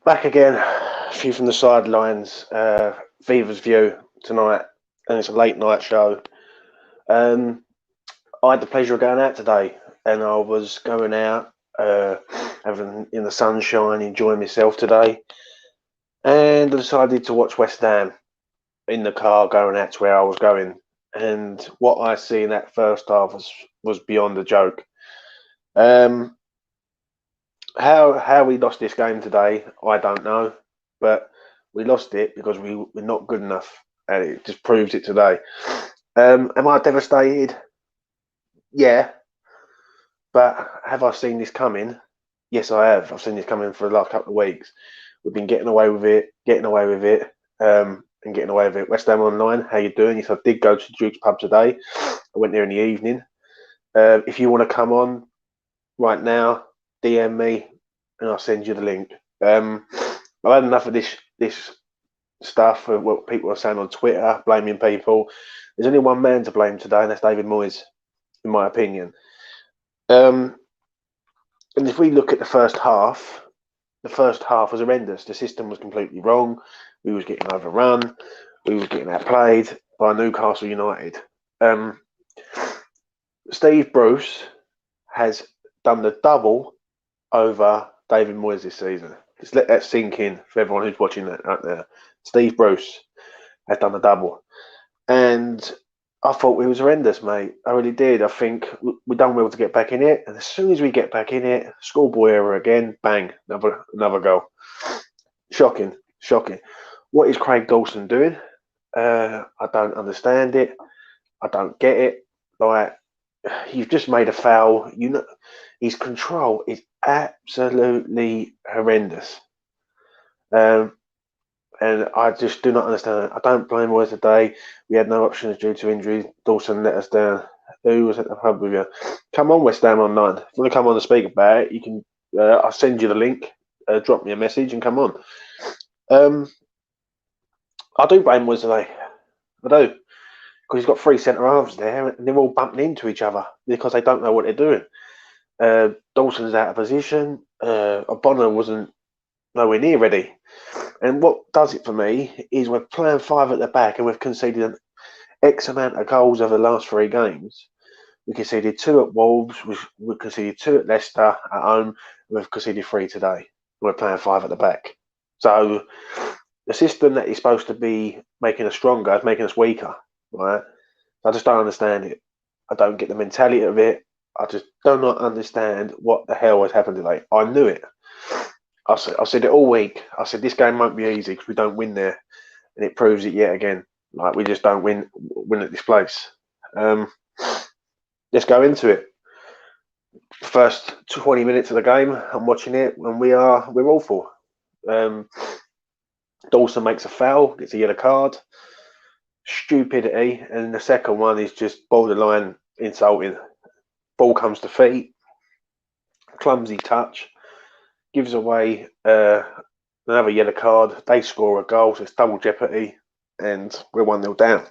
Back again, a few from the sidelines. Fever's view tonight, and it's a late night show. Um, I had the pleasure of going out today, and I was going out, having in the sunshine, enjoying myself today, and I decided to watch West Ham in the car going out to where I was going. And what I see in that first half was beyond a joke. Um, how we lost this game today, I don't know, but we lost it because we're not good enough, and it just proves it today. Am I devastated? Yeah, but have I seen this coming? Yes, I have. I've seen this coming for the last couple of weeks. We've been getting away with it, and getting away with it. West Ham Online, how you doing? Yes, I did go to Duke's pub today. I went there in the evening. If you want to come on right now, DM me and I'll send you the link. I've had enough of this stuff, what people are saying on Twitter, blaming people. There's only one man to blame today, and that's David Moyes, in my opinion. Um, and if we look at the first half was horrendous. The system was completely wrong. We was getting overrun. We was getting outplayed by Newcastle United. Steve Bruce has done the double over David Moyes this season. Just let that sink in for everyone who's watching that right now. Steve Bruce has done the double. And I thought we was horrendous, mate. I really did. I think we done well to get back in it. And as soon as we get back in it, schoolboy error again, bang, another goal. Shocking, shocking. What is Craig Dawson doing? I don't understand it. I don't get it. Like, you've just made a foul. You know, his control is absolutely horrendous. Um, and I just do not understand it. I don't blame Moyes today. We had no options due to injury. Dawson let us down. Who was at the pub with you? Come on, West Ham Online. If you want to come on and speak about it, you can. I'll send you the link. Drop me a message and come on. I do blame Moyes today. I do. Because he's got three centre halves there and they're all bumping into each other because they don't know what they're doing. Dawson's out of position. Obonna wasn't nowhere near ready. And what does it for me is we're playing five at the back and we've conceded an X amount of goals over the last three games. We conceded two at Wolves, we conceded two at Leicester at home, and we've conceded three today. We're playing five at the back. So the system that is supposed to be making us stronger is making us weaker, right? I just don't understand it. I don't get the mentality of it. I just do not understand what the hell has happened today. I knew it. I said it all week. I said this game won't be easy because we don't win there, and it proves it yet again. Like we just don't win at this place. Let's go into it. First 20 minutes of the game, I'm watching it, and we're awful. Dawson makes a foul, gets a yellow card. Stupidity, and the second one is just borderline insulting. Ball comes to feet, clumsy touch, gives away another yellow card. They score a goal, so it's double jeopardy, and we're 1-0 down.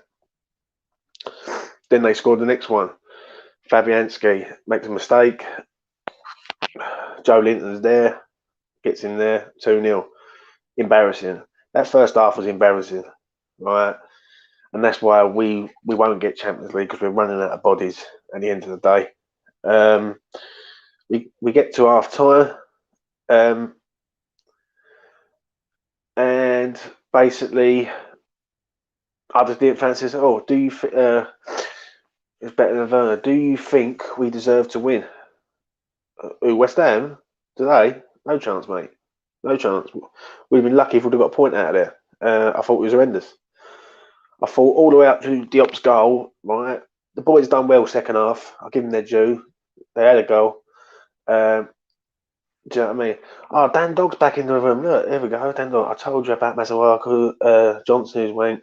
Then they scored the next one. Fabianski makes a mistake. Joe Linton's there, gets in there, 2-0. Embarrassing. That first half was embarrassing, right? And that's why we won't get Champions League because we're running out of bodies at the end of the day. We get to half time, and basically, I just didn't fancy it. Oh, do you? It's better than Werner. Do you think we deserve to win? West Ham today? No chance, mate. No chance. We'd have been lucky if we'd have got a point out of there. I thought it was horrendous. I thought all the way up to Diop's goal, right? The boys done well second half. I'll give them their due. They had a goal. Do you know what I mean? Oh, Dan Dogg's back in the room. Look, here we go. Dan Dog. I told you about Mazawaku Johnson, who's went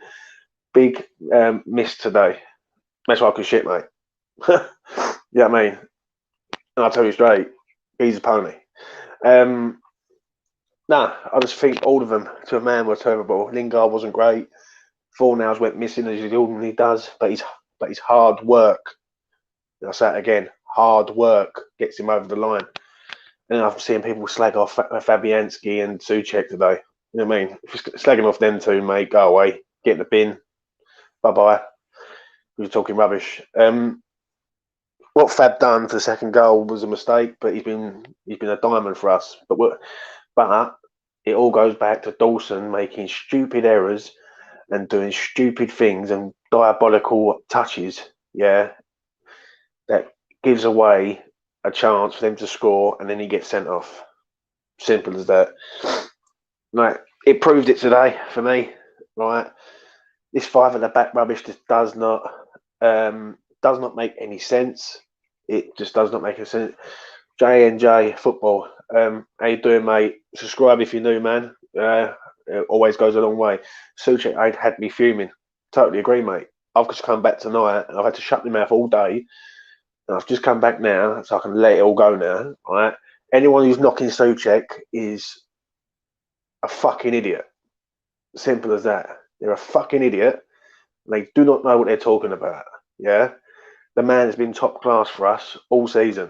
big miss today. Mazawaku shit, mate. You know what I mean? And I'll tell you straight, he's a pony. I just think all of them to a man were terrible. Lingard wasn't great. Fornals went missing as he ordinarily does, but his hard work. I'll say it again: hard work gets him over the line. And I'm seeing people slag off Fabianski and Souček today. You know what I mean? If you're slagging off them two, mate, go away. Get in the bin. Bye-bye. You're talking rubbish. What Fab done for the second goal was a mistake, but he's been a diamond for us. But it all goes back to Dawson making stupid errors and doing stupid things and diabolical touches. Yeah, that gives away a chance for them to score, and then he gets sent off. Simple as that. Right, it proved it today for me. Right, this five at the back rubbish just does not make any sense. It just does not make any sense. J&J football. How you doing, mate? Subscribe if you're new, man. It always goes a long way. Souček had me fuming. Totally agree, mate. I've just come back tonight and I've had to shut my mouth all day. And I've just come back now, so I can let it all go now. Right? Anyone who's knocking Souček is a fucking idiot. Simple as that. They're a fucking idiot. They do not know what they're talking about. Yeah? The man has been top class for us all season.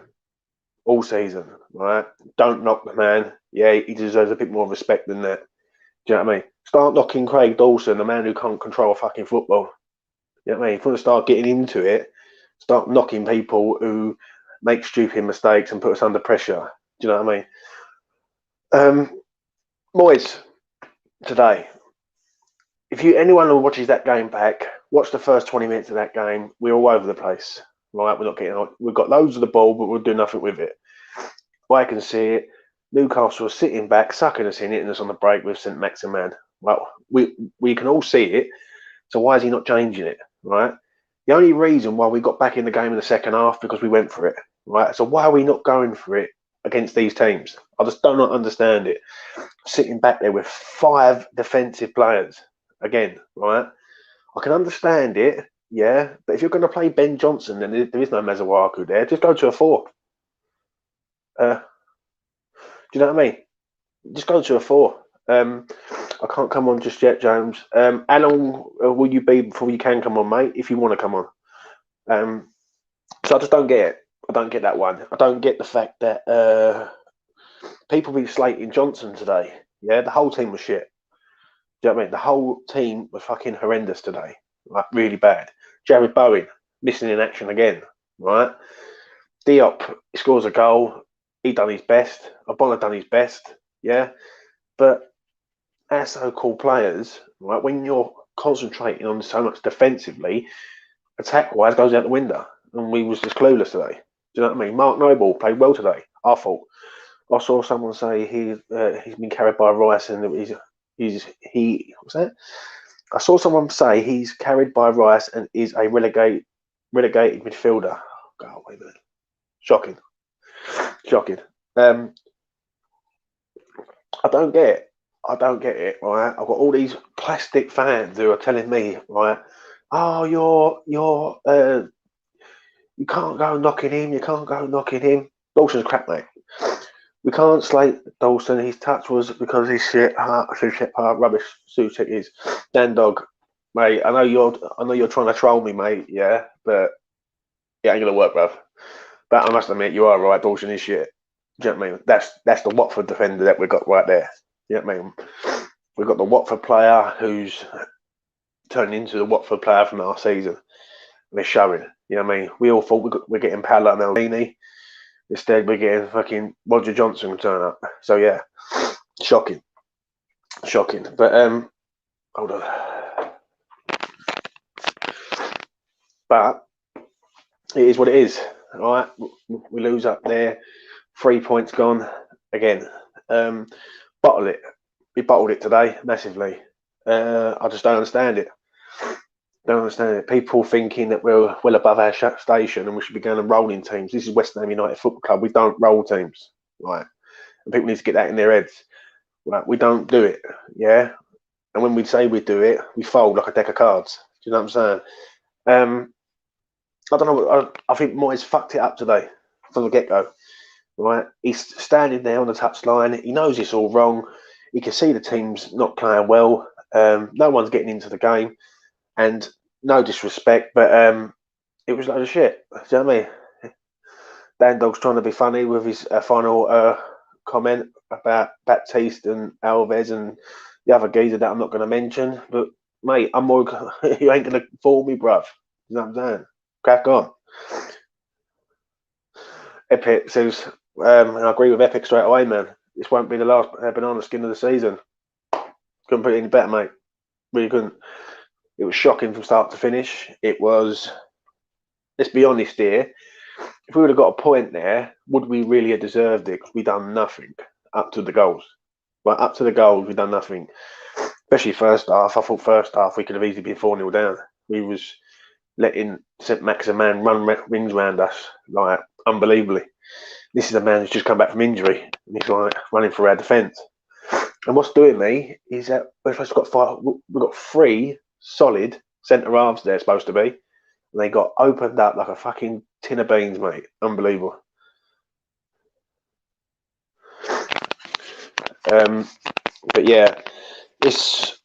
All season, right? Don't knock the man. Yeah, he deserves a bit more respect than that. Do you know what I mean? Start knocking Craig Dawson, the man who can't control a fucking football. You know what I mean? If you want to start getting into it, start knocking people who make stupid mistakes and put us under pressure. Do you know what I mean? Boys, today, if anyone who watches that game back, watch the first 20 minutes of that game. We're all over the place. Right, we're not getting on. We've got loads of the ball, but we'll do nothing with it. I can see it. Newcastle are sitting back, sucking us in, hitting us on the break with St. Maximin. Well, we can all see it. So why is he not changing it? Right. The only reason why we got back in the game in the second half because we went for it. Right. So why are we not going for it against these teams? I just do not understand it. Sitting back there with 5 defensive players again. Right. I can understand it. Yeah, but if you're going to play Ben Johnson, then there is no Mazawaku there. Just go to a 4. Do you know what I mean? Just go to a 4. I can't come on just yet, James. How long will you be before you can come on, mate? If you want to come on. So I just don't get it. I don't get that one. I don't get the fact that people be slating Johnson today. Yeah, the whole team was shit. Do you know what I mean? The whole team was fucking horrendous today. Like, really bad. Jared Bowen missing in action again, right? Diop scores a goal. He done his best. Abona done his best, yeah. But our so-called players, right? When you're concentrating on so much defensively, attack-wise goes out the window, and we was just clueless today. Do you know what I mean? Mark Noble played well today. I thought. I saw someone say he's been carried by Rice, and what's that? I saw someone say he's carried by Rice and is a relegated midfielder. Oh, God, wait a minute. Shocking. I don't get it. Right? I've got all these plastic fans who are telling me, right? Oh, you can't go knocking him. You can't go knocking him. Dawson's crap, mate. We can't slate Dawson. His touch was because he's shit. Rubbish. Souček is. Dan Dog, mate. I know you're trying to troll me, mate. Yeah, but it ain't gonna work, bruv. But I must admit, you are right. Dawson is shit. Do you know what I mean? That's the Watford defender that we've got right there. You know what I mean? We've got the Watford player who's turning into the Watford player from last season. And they're showing. You know what I mean? We all thought we're getting Paolo Maldini. Instead, we're getting fucking Roger Johnson turn up. So yeah, shocking. But hold on. But it is what it is. All right, we lose up there. 3 points gone again. Bottle it. We bottled it today massively. I just don't understand it. People thinking that we're well above our station and we should be going and rolling teams. This is West Ham United Football Club. We don't roll teams, right? And people need to get that in their heads. Right? We don't do it, yeah. And when we say we do it, we fold like a deck of cards. Do you know what I'm saying? I don't know. I think Moyes fucked it up today from the get-go. Right? He's standing there on the touchline. He knows it's all wrong. He can see the team's not playing well. No one's getting into the game. And no disrespect, but it was a load of shit. Do you know what I mean? Dan Dog's trying to be funny with his final comment about Baptiste and Alves and the other geezer that I'm not going to mention. But mate, I'm more. You ain't going to fool me, bruv. You know what I'm saying? Crack on. Epic says, and I agree with Epic straight away, man. This won't be the last banana skin of the season. Couldn't put it any better, mate. Really couldn't. It was shocking from start to finish. It was. Let's be honest here. If we would have got a point there, would we really have deserved it? Because we done nothing up to the goals. Right, up to the goals, we done nothing. Especially first half. I thought first half we could have easily been 4-0 down. We was letting St. Maximan run rings around us like unbelievably. This is a man who's just come back from injury and he's like running for our defence. And what's doing me is that we've got three solid centre halves there supposed to be, and they got opened up like a fucking tin of beans, mate. Unbelievable. But yeah,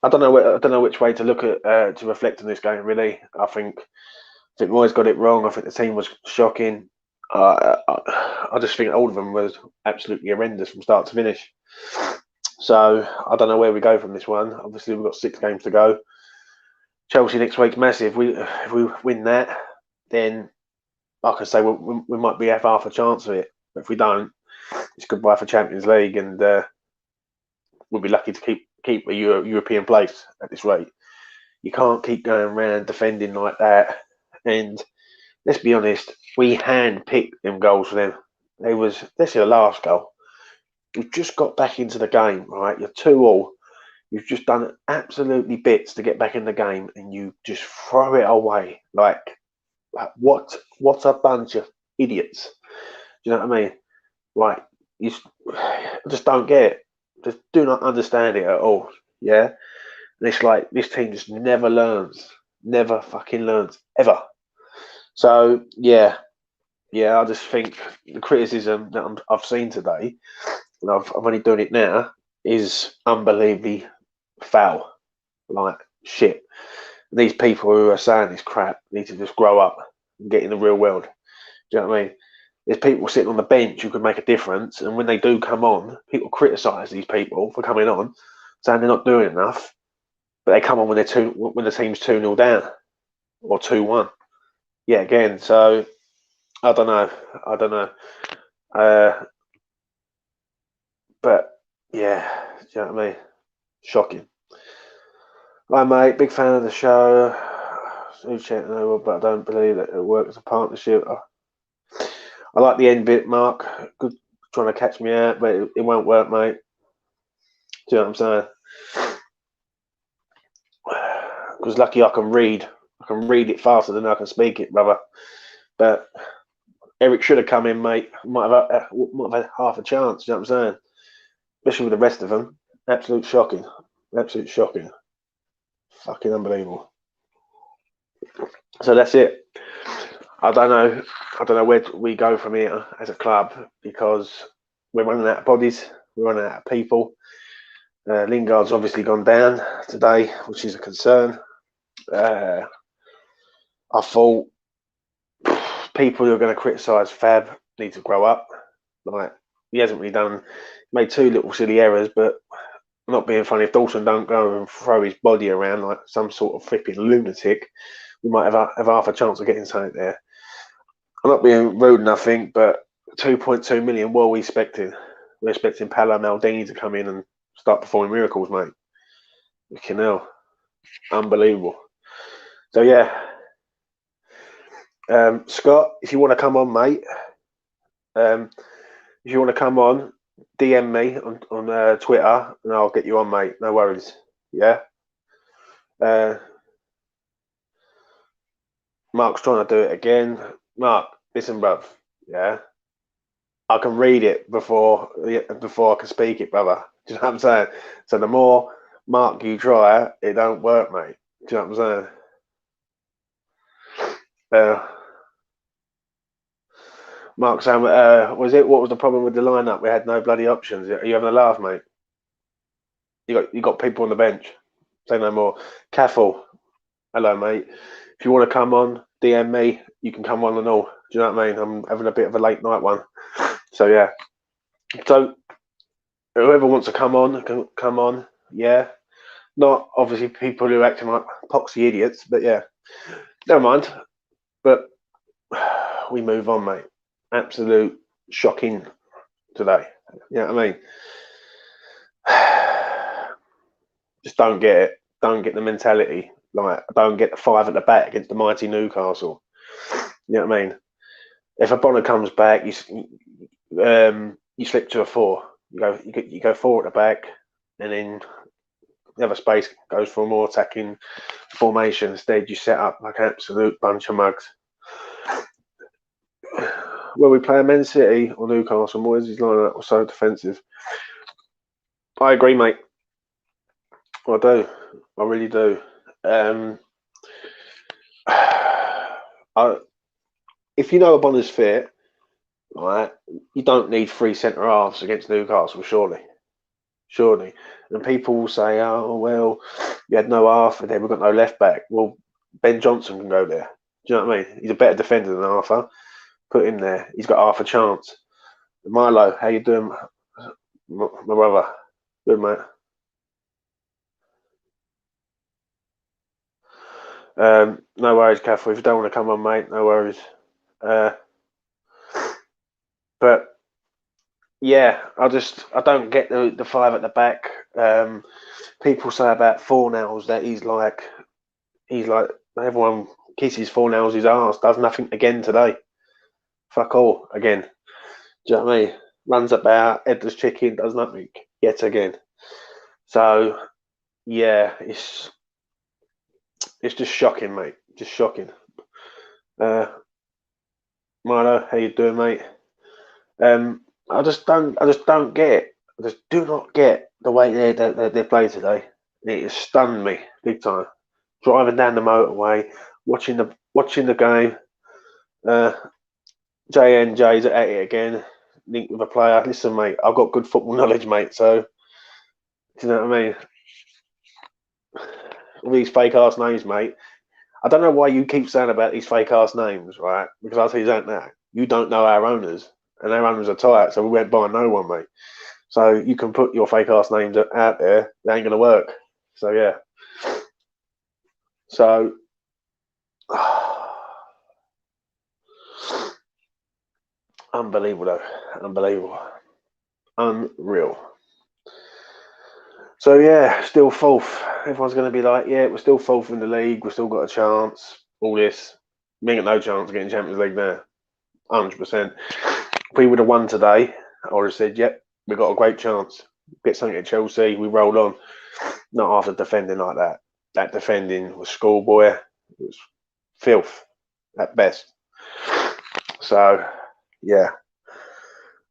I don't know which way to look at to reflect on this game. Really, I think Moyes got it wrong. I think the team was shocking. I just think all of them was absolutely horrendous from start to finish. So I don't know where we go from this one. Obviously, we've got 6 games to go. Chelsea next week's massive. If we win that, then like I say, we might be half a chance of it. But if we don't, it's goodbye for Champions League, and we'll be lucky to keep a European place at this rate. You can't keep going around defending like that. And let's be honest, we handpicked them goals for them. Let's say the last goal. You've just got back into the game, right? You're 2-2. You've just done absolutely bits to get back in the game, and you just throw it away. Like what a bunch of idiots. Do you know what I mean? Like, I just don't get it. Just do not understand it at all. Yeah? And it's like this team just never learns. Never fucking learns. Ever. So, yeah, I just think the criticism that I've seen today, and I'm only doing it now, is unbelievably foul. Like, shit. These people who are saying this crap need to just grow up and get in the real world. Do you know what I mean? There's people sitting on the bench who could make a difference, and when they do come on, people criticise these people for coming on, saying they're not doing enough. But they come on when the team's 2-0 down or 2-1. Yeah, again. So I don't know. But yeah, do you know what I mean? Shocking. Hi, mate. Big fan of the show. But I don't believe that it works as a partnership. I like the end bit, Mark. Good trying to catch me out, but it won't work, mate. Do you know what I'm saying? Because lucky I can read. I can read it faster than I can speak it, brother. But Eric should have come in, mate. Might have had half a chance. You know what I'm saying? Especially with the rest of them. Absolute shocking. Absolute shocking. Fucking unbelievable. So that's it. I don't know where we go from here as a club, because we're running out of bodies. We're running out of people. Lingard's obviously gone down today, which is a concern. I thought people who are going to criticise Fab need to grow up. Like, he hasn't really made 2 little silly errors, but not being funny, if Dawson don't go and throw his body around like some sort of flipping lunatic, we might have half a chance of getting something there. I'm not being rude, nothing, but 2.2 million. What are we expecting? We're expecting Paolo Maldini to come in and start performing miracles, mate. Fucking hell, unbelievable. So yeah, Scott, if you want to come on, mate, if you want to come on, DM me on Twitter and I'll get you on, mate. No worries. Yeah. Mark's trying to do it again. Mark, listen, bruv. Yeah. I can read it before I can speak it, brother. Do you know what I'm saying? So the more Mark you try, it don't work, mate. Do you know what I'm saying? Mark saying, what was the problem with the lineup? We had no bloody options. Are you having a laugh, mate? You got people on the bench. Say no more. Caffel, hello, mate. If you want to come on, DM me. You can come on and all. Do you know what I mean? I'm having a bit of a late night one. So yeah. So Whoever wants to come on can come on. Yeah, not obviously people who are acting like poxy idiots, but yeah, never mind. But we move on, mate. Absolute shocking today. You know what I mean? Just don't get it. Don't get the mentality. Like, don't get the five at the back against the mighty Newcastle. You know what I mean? If a Bonner comes back, you slip to a four. You go four at the back, and then the other space goes for a more attacking formation. Instead, you set up like an absolute bunch of mugs. Will we play a Man City or Newcastle? Moyes' lineup was so defensive. I agree, mate. I do. I really do. I, if you know a Bonner's fit, right, you don't need three centre halves against Newcastle, surely. Surely. And people will say, oh, well, you had no Arthur there, we've got no left back. Well, Ben Johnson can go there. Do you know what I mean? He's a better defender than Arthur. Put him there. He's got half a chance. Milo, how you doing, my brother? Good, mate. No worries, Catherine. If you don't want to come on, mate, no worries. But yeah, I don't get the five at the back. People say about Fornals that he's like everyone kisses Fornals his arse, does nothing again today. Fuck all again. Do you know what I mean? Runs about, headless chicken, does nothing yet again. So yeah, it's just shocking, mate. Just shocking. Uh, Milo, how you doing, mate? I just don't get it. I just do not get the way they play today. It has stunned me big time. Driving down the motorway, watching the game. Uh, JNJ's at it again, linked with a player. Listen, mate, I've got good football knowledge, mate. So, do you know what I mean? All these fake ass names, mate. I don't know why you keep saying about these fake ass names, right? Because I'll tell you that now. You don't know our owners, and our owners are tight, so we went by no one, mate. So you can put your fake ass names out there. They ain't gonna work. So yeah. So unbelievable, though. Unbelievable. Unreal. So yeah, still fourth. Everyone's going to be like, yeah, we're still fourth in the league. We've still got a chance. All this, we ain't got no chance of getting Champions League now. 100%. If we would have won today, I would have said, yep, we got a great chance. Get something at Chelsea. We rolled on. Not after defending like that. That defending was schoolboy. It was filth at best. So yeah,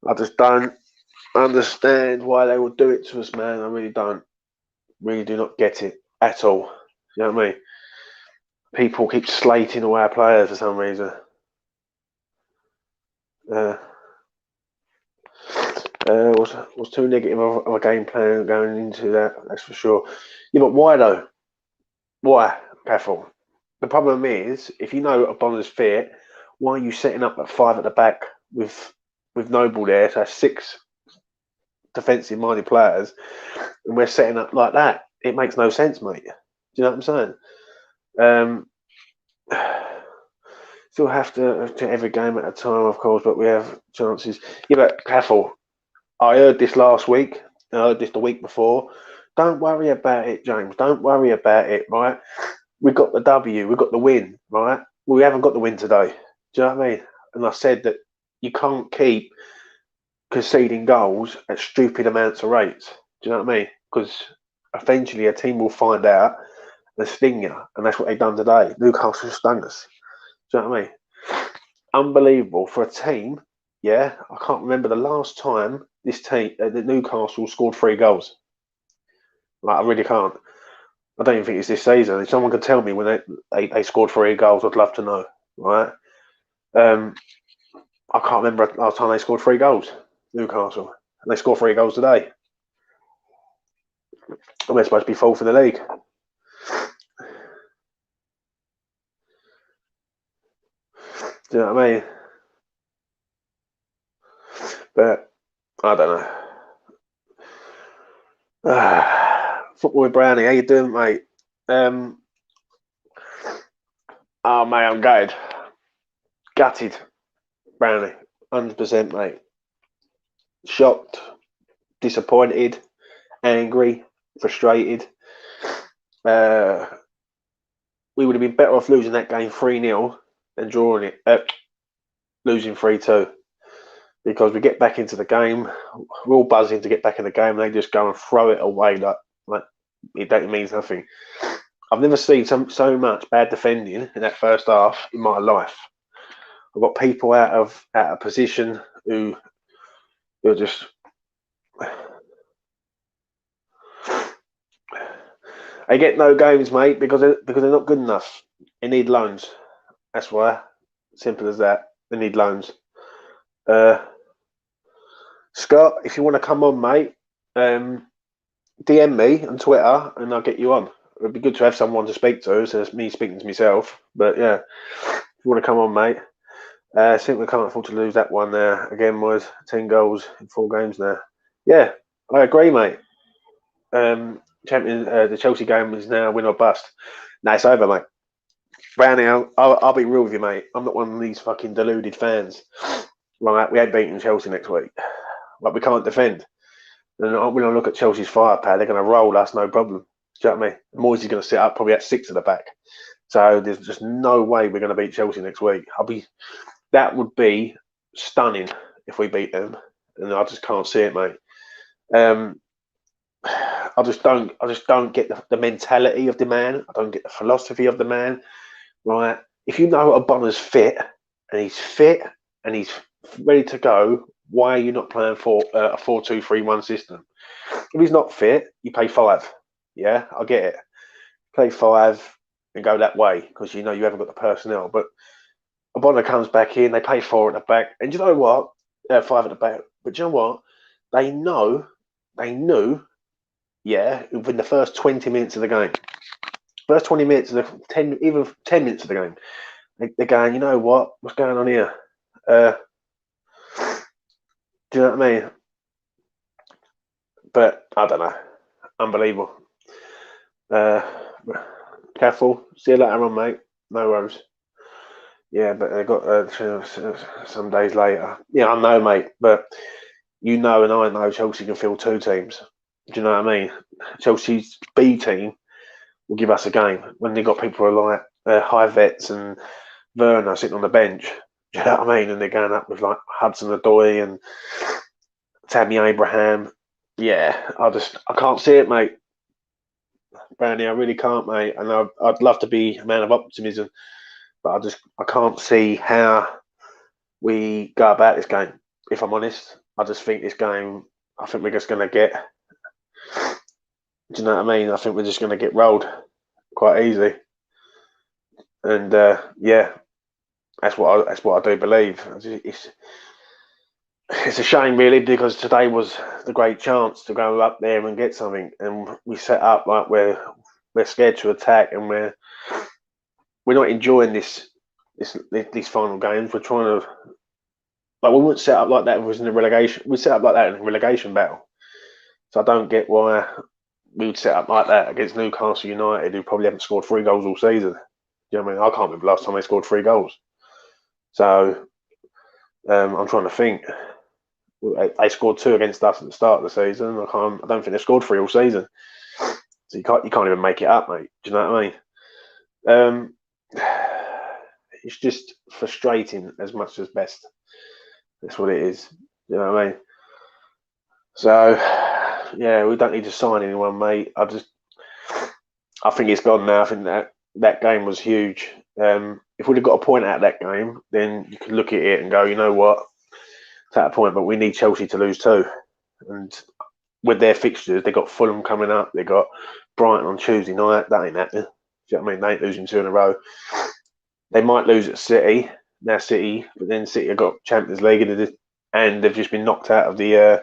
I just don't understand why they would do it to us, man. I really don't. Really do not get it at all. You know what I mean? People keep slating all our players for some reason. Uh, was too negative of a game plan going into that. That's for sure. Yeah, but why though? Why, Cathal? The problem is, if you know a Bonner's fit, why are you setting up at five at the back with Noble there? So six defensive-minded players, and we're setting up like that. It makes no sense, mate. Do you know what I'm saying? Um, Still have to every game at a time, of course, but we have chances. Yeah, but careful. I heard this last week. I heard this the week before. Don't worry about it, James. Don't worry about it, right? We got the W. We got the win, right? We haven't got the win today. Do you know what I mean? And I said that you can't keep conceding goals at stupid amounts of rates. Do you know what I mean? Because eventually a team will find out and sting you, and that's what they've done today. Newcastle stung us. Do you know what I mean? Unbelievable for a team. Yeah, I can't remember the last time this team, the Newcastle, scored three goals. Like, I really can't. I don't even think it's this season. If someone could tell me when they scored three goals, I'd love to know. Right? Um, I can't remember the last time they scored three goals. Newcastle. And they scored three goals today. And we're supposed to be fourth in the league. Do you know what I mean? But I don't know. Football Brownie, how you doing, mate? Um, oh, mate, I'm gutted, Brownie, 100%, mate. Shocked, disappointed, angry, frustrated. Uh, we would have been better off losing that game 3-0 than drawing it, losing 3-2. Because we get back into the game, we're all buzzing to get back in the game, and they just go and throw it away like it means nothing. I've never seen so much bad defending in that first half in my life. I've got people out of position who are just they get no games, mate, because they're not good enough. They need loans. That's why. Simple as that. They need loans. Uh, Scott, if you want to come on, mate, DM me on Twitter and I'll get you on. It'd be good to have someone to speak to, so it's me speaking to myself. But yeah, if you want to come on, mate. I think we can't afford to lose that one there. Again, was 10 goals in 4 games now. Yeah, I agree, mate. The Chelsea game is now win or bust. No, it's over, mate. Brownie, I'll be real with you, mate. I'm not one of these fucking deluded fans. Right, we ain't beating Chelsea next week. Like, we can't defend. And when I look at Chelsea's firepower, they're going to roll us, no problem. Do you know what I mean? Moyes is going to sit up probably at 6 at the back. So there's just no way we're going to beat Chelsea next week. That would be stunning if we beat them, and I just can't see it, mate. I just don't get the mentality of the man. I don't get the philosophy of the man. Right? If you know Obama's fit and he's ready to go, why are you not playing for a 4-2-3-1 system? If he's not fit, you play 5. Yeah, I get it. Play 5 and go that way because you know you haven't got the personnel. But Obama comes back in, they play 4 at the back, and you know what? 5 at the back. But you know what? They knew, yeah, within the first 20 minutes of the game, first 20 minutes of the 10, even 10 minutes of the game, they're going, you know what? What's going on here? Do you know what I mean? But I don't know. Unbelievable. Careful. See you later on, mate. No worries. Yeah, but they got some days later. Yeah, I know, mate. But you know, and I know Chelsea can field 2 teams. Do you know what I mean? Chelsea's B team will give us a game when they got people like High Vets and Werner sitting on the bench. Do you know what I mean? And they're going up with like Hudson Odoi and Tammy Abraham. Yeah, I can't see it, mate. Brownie, I really can't, mate. And I'd love to be a man of optimism, but I can't see how we go about this game. If I'm honest, I just think this game. I think we're just going to get. Do you know what I mean? I think we're just going to get rolled quite easy. And yeah, that's what I do believe. It's a shame, really, because today was the great chance to go up there and get something, and we set up like we're scared to attack, and we're not enjoying these final games. We're trying to we wouldn't set up like that if it was in the relegation. We set up like that in a relegation battle. So I don't get why we would set up like that against Newcastle United, who probably haven't scored 3 goals all season. You know what I mean? I can't remember last time they scored 3 goals. So I'm trying to think. They scored 2 against us at the start of the season. I don't think they scored 3 all season. So you can't even make it up, mate. Do you know what I mean? It's just frustrating as much as best. That's what it is. You know what I mean? So yeah, we don't need to sign anyone, mate. I think it's gone now. I think that game was huge. If we'd have got a point out of that game, then you could look at it and go, you know what, it's at a point, but we need Chelsea to lose too. And with their fixtures, they got Fulham coming up, they got Brighton on Tuesday night. That ain't happening. Do you know what I mean? They ain't losing 2 in a row. They might lose at City, but then City have got Champions League and they've just been knocked out of the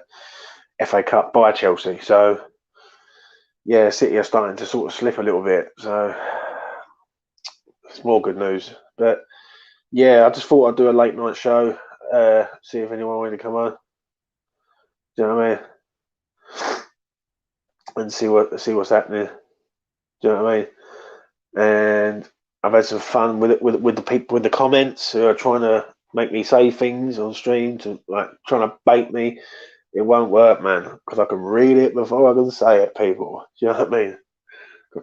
FA Cup by Chelsea. So yeah, City are starting to sort of slip a little bit. So it's more good news. But yeah, I just thought I'd do a late night show, see if anyone wanted to come on. Do you know what I mean? and see what's happening. Do you know what I mean? And I've had some fun with it with the people with the comments who are trying to make me say things on stream to like trying to bait me. It won't work, man, because I can read it before I can say it. People, do you know what I mean?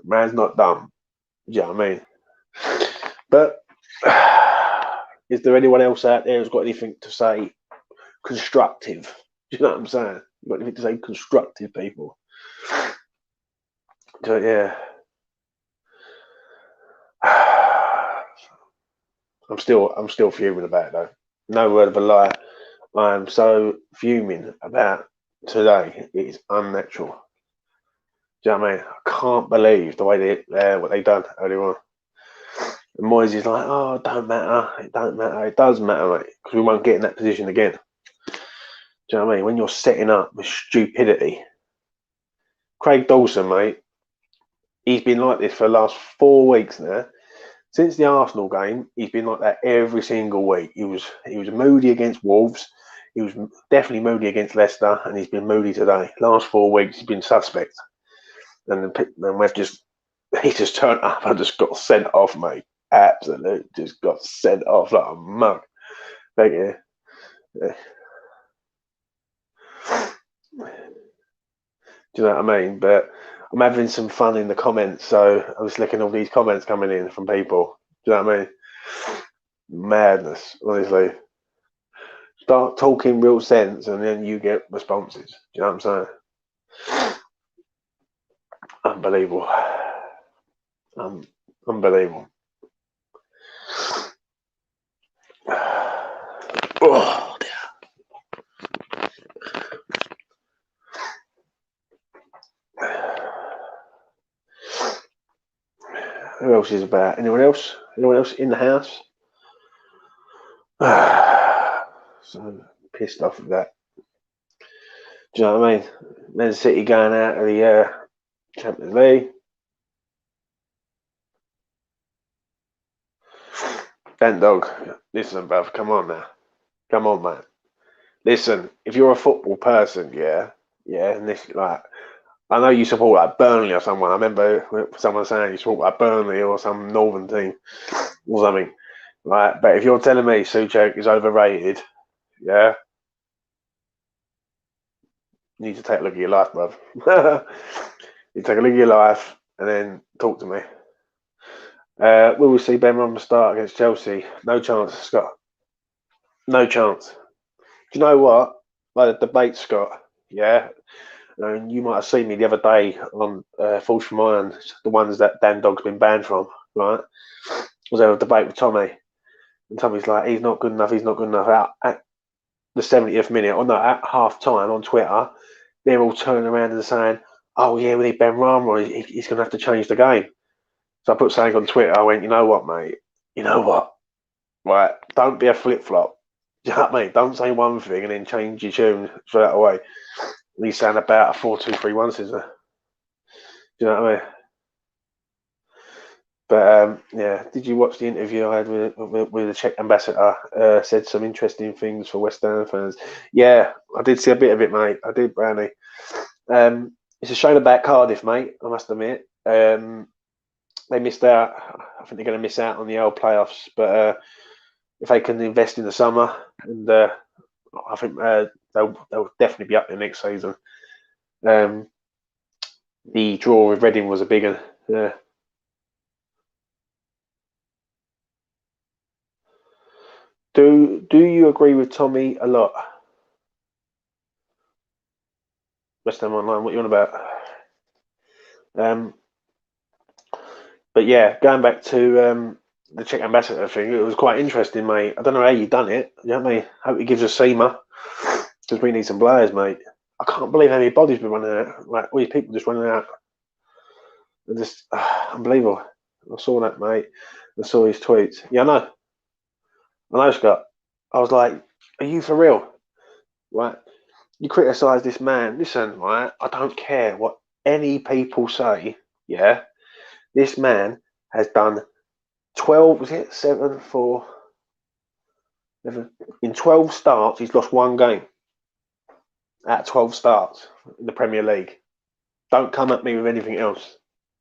Man's not dumb. Do you know what I mean? But is there anyone else out there who's got anything to say constructive? Do you know what I'm saying? You got anything to say constructive, people? So yeah. I'm still fuming about it though. No word of a lie. I am so fuming about today. It's unnatural. Do you know what I mean? I can't believe the way what they done earlier on. And Moyes is like, oh, it don't matter. It don't matter. It does matter, mate, because we won't get in that position again. Do you know what I mean? When you're setting up with stupidity. Craig Dawson, mate, he's been like this for the last 4 weeks now. Since the Arsenal game, he's been like that every single week. He was moody against Wolves. He was definitely moody against Leicester, and he's been moody today. Last 4 weeks, he's been suspect, and he just turned up and just got sent off, mate. Absolutely, just got sent off like a mug. Thank you. Yeah. Do you know what I mean? But I'm having some fun in the comments, so I'm just looking at all these comments coming in from people. Do you know what I mean? Madness, honestly. Start talking real sense, and then you get responses. Do you know what I'm saying? Unbelievable. Unbelievable. Oh dear. Who else is about? Anyone else? Anyone else in the house? So pissed off with that. Do you know what I mean? Man City going out of the Champions League. Dan Dog, listen, bruv, come on now. Come on, man. Listen, if you're a football person, yeah, and this like I know you support like Burnley or someone. I remember someone saying you support like Burnley or some northern team or something. Right, but if you're telling me Suchek is overrated, yeah, you need to take a look at your life, bruv. You take a look at your life and then talk to me. Will we see Ben Rama start against Chelsea? No chance, Scott. No chance. Do you know what? Like the debate, Scott. Yeah, and you might have seen me the other day on Falls from Iron, the ones that Dan Dog's been banned from. Right? Was there a debate with Tommy? And Tommy's like, he's not good enough. He's not good enough. At the 70th minute, or no, at half time on Twitter, they're all turning around and saying, "Oh yeah, we need Ben Rama. He's going to have to change the game." So I put something on Twitter. I went, "You know what, mate? You know what? Right? Don't be a flip flop. Do you know what I mean? Don't say one thing and then change your tune straight away." And he's saying about a 4-2-3-1 scissor. Do you know what I mean? But yeah, did you watch the interview I had with the Czech ambassador? Said some interesting things for West Ham fans. Yeah, I did see a bit of it, mate. I did, Brownie. It's a shame about Cardiff, mate. I must admit. They missed out. I think they're going to miss out on the old playoffs. But if they can invest in the summer, and I think they'll definitely be up there next season. The draw with Reading was a big one. Yeah. Do you agree with Tommy a lot? West Ham Online, what you on about? But yeah, going back to the Czech ambassador thing, it was quite interesting, mate. I don't know how you done it. You know what I mean? Hope he gives us SEMA because we need some players, mate. I can't believe how many bodies been running out. Like all these people just running out. And just unbelievable. I saw that, mate. I saw his tweets. Yeah, I know, Scott. I was like, are you for real? Right? You criticise this man. Listen, right? I don't care what any people say. Yeah, this man has done 12. Was it 7, 4, 11? In 12 starts, he's lost one game. At 12 starts in the Premier League. Don't come at me with anything else.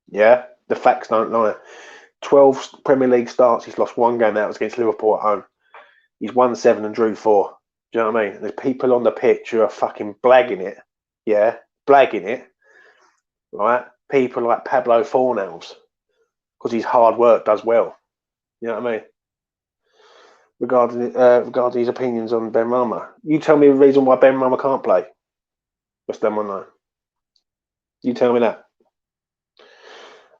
Yeah, the facts don't lie. 12 Premier League starts. He's lost one game. That was against Liverpool at home. He's won 7 and drew 4. Do you know what I mean? There's people on the pitch who are fucking blagging it. Yeah, blagging it. Right? People like Pablo Fornals, because his hard work does well. You know what I mean? Regarding his opinions on Ben Rama. You tell me the reason why Ben Rama can't play. What's them on there? You tell me that.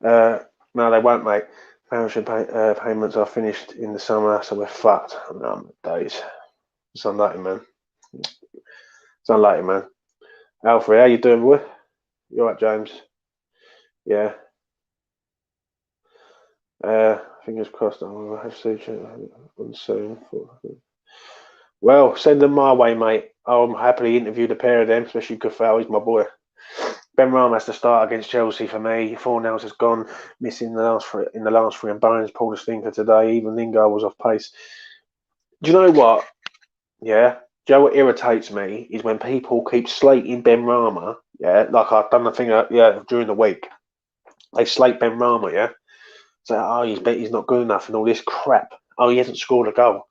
No, they won't, mate. Payments are finished in the summer, so we're fucked. Days. It's unlucky, man. It's unlucky, man. Alfred, how you doing, boy? You alright, James? Yeah. Fingers crossed. I'll have on soon. Well, send them my way, mate. I'll happily interview the pair of them, especially Kufal. He's my boy. Ben Rama has to start against Chelsea for me. Fornals has gone missing in the last three, and Bones pulled a stinker today. Even Lingard was off pace. Do you know what? Yeah. Do you know what irritates me is when people keep slating Ben Rama. Yeah, like I've done the thing. During the week, they slate Ben Rama. Yeah. So he's not good enough and all this crap. Oh, he hasn't scored a goal.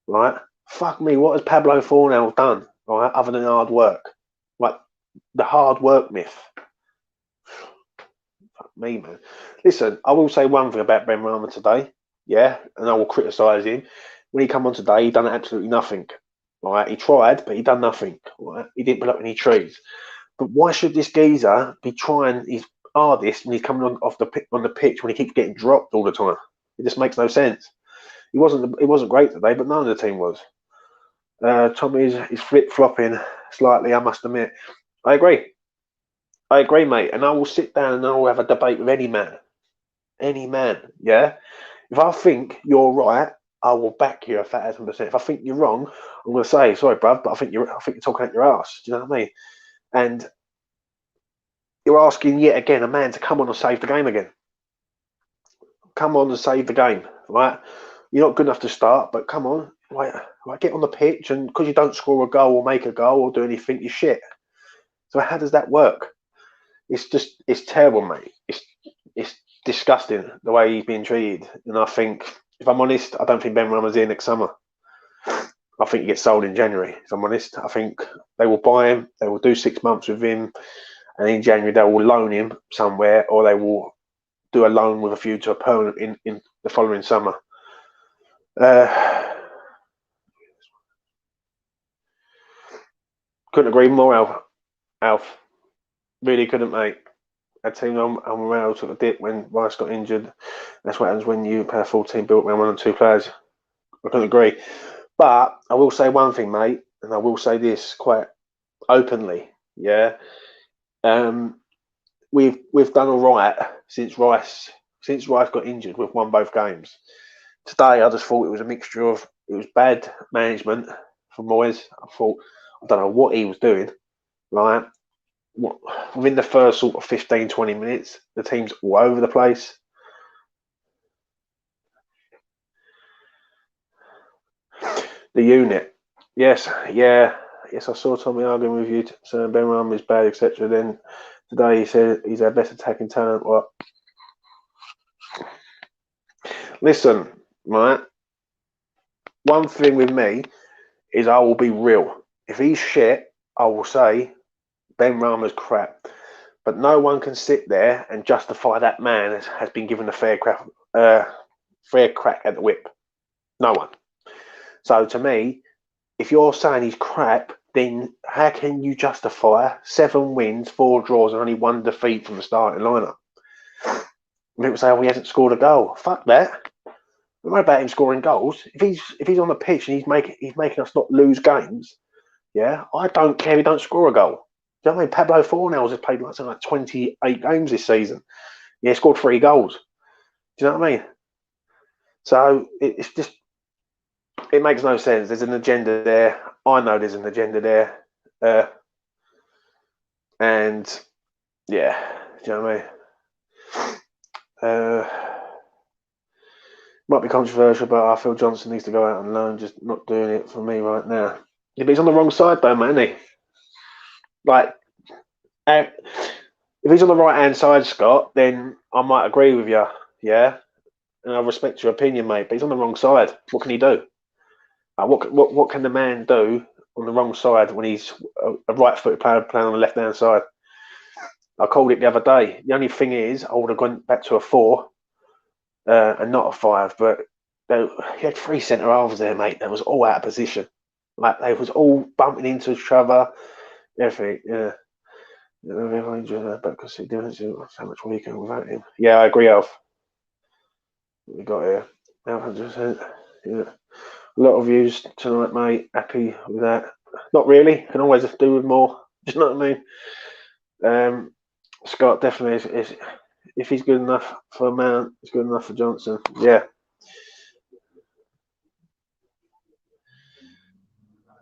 Right? Fuck me. What has Pablo Fornals done? Right? Other than hard work, like the hard work myth. Fuck me, man. Listen, I will say one thing about Ben Rama today. Yeah, and I will criticise him. When he come on today, he done absolutely nothing. Right? He tried, but he done nothing. Right? He didn't put up any trees. But why should this geezer be trying his hardest when he's coming on the pitch when he keeps getting dropped all the time? It just makes no sense. He wasn't great today, but none of the team was. Tommy is flip flopping slightly. I must admit. I agree, mate. And I will sit down and I will have a debate with any man. Yeah. If I think you're right, I will back you 1,000%. If I think you're wrong, I'm going to say sorry, bruv, but I think you're talking out your ass. Do you know what I mean? And you're asking yet again a man to come on and save the game again. Come on and save the game, right? You're not good enough to start, but come on, right, get on the pitch, and because you don't score a goal or make a goal or do anything, you're shit. So how does that work? It's terrible, mate. It's disgusting the way he's being treated. And I think, if I'm honest, I don't think Ben Rama's here next summer. I think he gets sold in January, if I'm honest. I think they will buy him, they will do 6 months with him, and in January they will loan him somewhere, or they will do a loan with a view to a permanent in the following summer. Couldn't agree more, Alf. Really couldn't, mate. That team on morale took a dip when Rice got injured. That's what happens when you play a full team built around 1 or 2 players. I couldn't agree. But I will say one thing, mate, and I will say this quite openly. Yeah. We've done all right since Rice got injured. We've won both games. Today, I just thought it was a mixture of bad management from Moyes. I don't know what he was doing. Right, within the first sort of 15, 20 minutes, the team's all over the place. The unit, yes, I saw Tommy arguing with you, saying Ben Rama is bad, etc. Then today he said he's our best attacking talent. What? Listen, right. One thing with me is I will be real. If he's shit, I will say Ben Rama's crap. But no one can sit there and justify that man has been given a fair crack at the whip. No one. So to me, if you're saying he's crap, then how can you justify 7 wins, 4 draws, and only 1 defeat from the starting lineup? People say, "Oh, he hasn't scored a goal." Fuck that. Don't worry about him scoring goals. If he's on the pitch and he's making us not lose games, yeah, I don't care if he don't score a goal. Do you know what I mean? Pablo Fornals has played something like 28 games this season. Yeah, scored 3 goals. Do you know what I mean? So it's just, it makes no sense. There's an agenda there. I know there's an agenda there. And yeah, do you know what I mean? Might be controversial, but I feel Johnson needs to go out and learn. Just not doing it for me right now. Yeah, but he's on the wrong side though, man, isn't he? Like, If he's on the right hand side, Scott, then I might agree with you. Yeah, and I respect your opinion, mate. But he's on the wrong side. What can he do? What can the man do on the wrong side when he's a right-footed player playing on the left-hand side? I called it the other day. The only thing is, I would have gone back to a 4 and not a 5. But he had 3 centre halves there, mate. That was all out of position. Like they was all bumping into each other. Everything. Yeah. But because he didn't so much weaker without him. Yeah, I agree, Alf. We got here. 100%. Yeah. A lot of views tonight, mate. Happy with that. Not really. Can always do with more. Do you know what I mean? Scott definitely is. If he's good enough for Mount, he's good enough for Johnson. Yeah.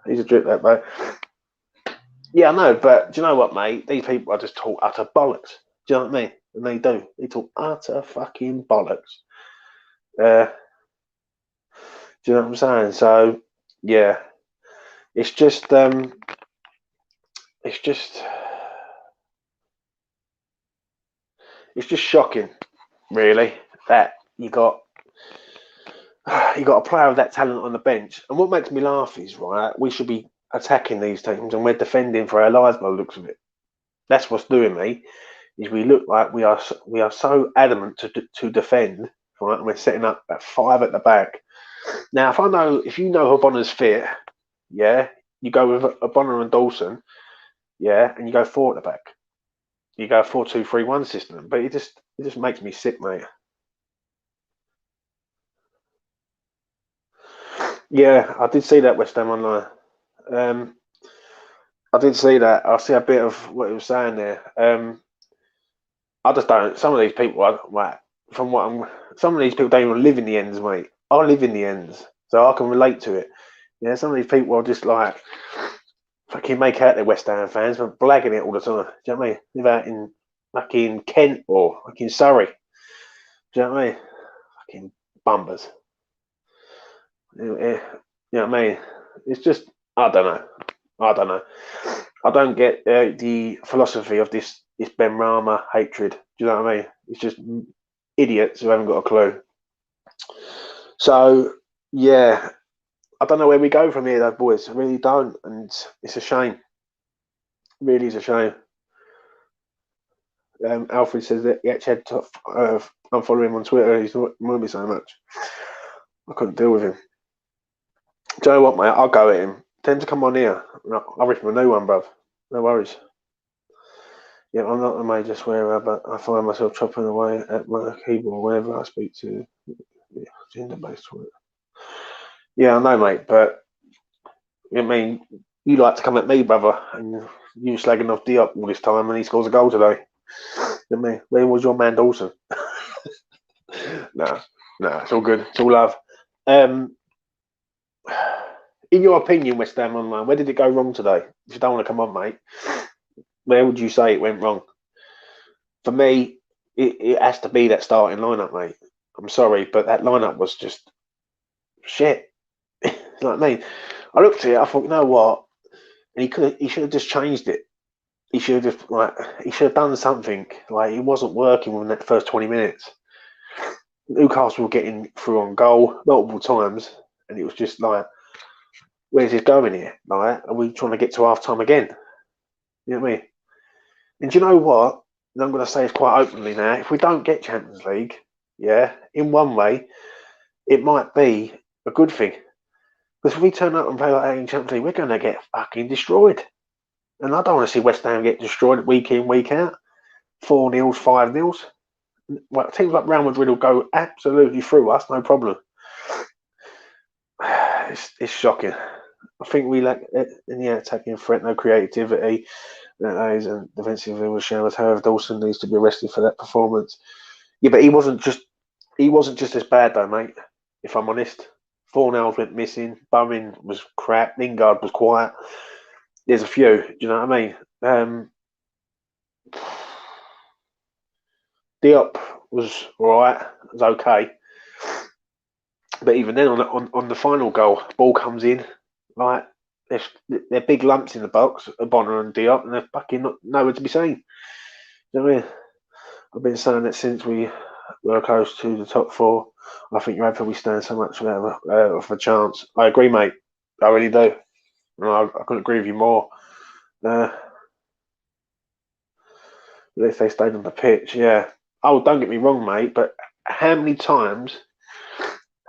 He's a drip, that mate. Yeah, I know, but do you know what, mate? These people are just talk utter bollocks. Do you know what I mean? And they do. They talk utter fucking bollocks. Do you know what I'm saying? So, yeah, it's just shocking, really, that you got a player of that talent on the bench. And what makes me laugh is, right, we should be attacking these teams and we're defending for our lives by the looks of it. That's what's doing me. Is we look like we are so adamant to defend, right? And we're setting up at 5 at the back. Now, if you know Bonner's fit, yeah, you go with Bonner and Dawson, yeah, and you go 4 at the back. You go 4-2-3-1 system, but it just makes me sick, mate. Yeah, I did see that West Ham online. I did see that. I see a bit of what he was saying there. I just don't. Some of these people, like, some of these people don't even live in the ends, mate. I live in the ends, so I can relate to it. Yeah, some of these people are just like fucking make out they're West Ham fans, but blagging it all the time. Do you know what I mean? Live out in fucking Kent or fucking Surrey. Do you know what I mean? Fucking bumbers. You know what I mean? It's just I don't know. I don't get the philosophy of this Ben Rama hatred. Do you know what I mean? It's just idiots who haven't got a clue. So yeah, I don't know where we go from here, though, boys. I really don't, and it's a shame. It really is a shame. Alfred says that he actually had to unfollow him on Twitter. He's not annoyed me so much. I couldn't deal with him. Do you know what, mate? I'll go at him. Tell him to come on here. I'll rip him a new one, bruv. No worries. Yeah, I'm not a major swearer, but I find myself chopping away at my keyboard whenever I speak to gender-based work. Yeah, I know, mate, but I mean, you like to come at me, brother, and you slagging off Diop all this time, and he scores a goal today. You know what I mean, where was your man Dawson? No, it's all good. It's all love. In your opinion, West Ham Online, where did it go wrong today? If you don't want to come on, mate, where would you say it went wrong? For me, it has to be that starting lineup, mate. I'm sorry, but that lineup was just shit. Like me, I looked at it, I thought, you know what? And he should have just changed it. He should have done something. Like he wasn't working within that first 20 minutes. Newcastle were getting through on goal multiple times, and it was just like, where's this going here? Like, are we trying to get to half time again? You know what I mean? And do you know what? And I'm going to say this quite openly now. If we don't get Champions League, yeah, in one way, it might be a good thing. Because if we turn up and play like that in Champions League, we're going to get fucking destroyed. And I don't want to see West Ham get destroyed week in, week out. 4-0, 5-0. Well, teams like Real Madrid will go absolutely through us, no problem. It's shocking. I think we lack in the attacking threat, no creativity. And defensively was shambles. However, Dawson needs to be arrested for that performance. Yeah, but he wasn't just as bad though, mate. If I'm honest, 4-0 went missing. Bowen was crap. Lingard was quiet. There's a few. Do you know what I mean? Diop was alright. It was okay. But even then, on the final goal, ball comes in, like they're big lumps in the box, Bonner and Diop, and they're fucking nowhere to be seen. you know what I mean? I've been saying that since we were close to the top four. I think you're hoping we stand so much of a chance. I agree, mate. I really do. I couldn't agree with you more. Uh, if they stayed on the pitch, yeah. Oh, don't get me wrong, mate. But how many times?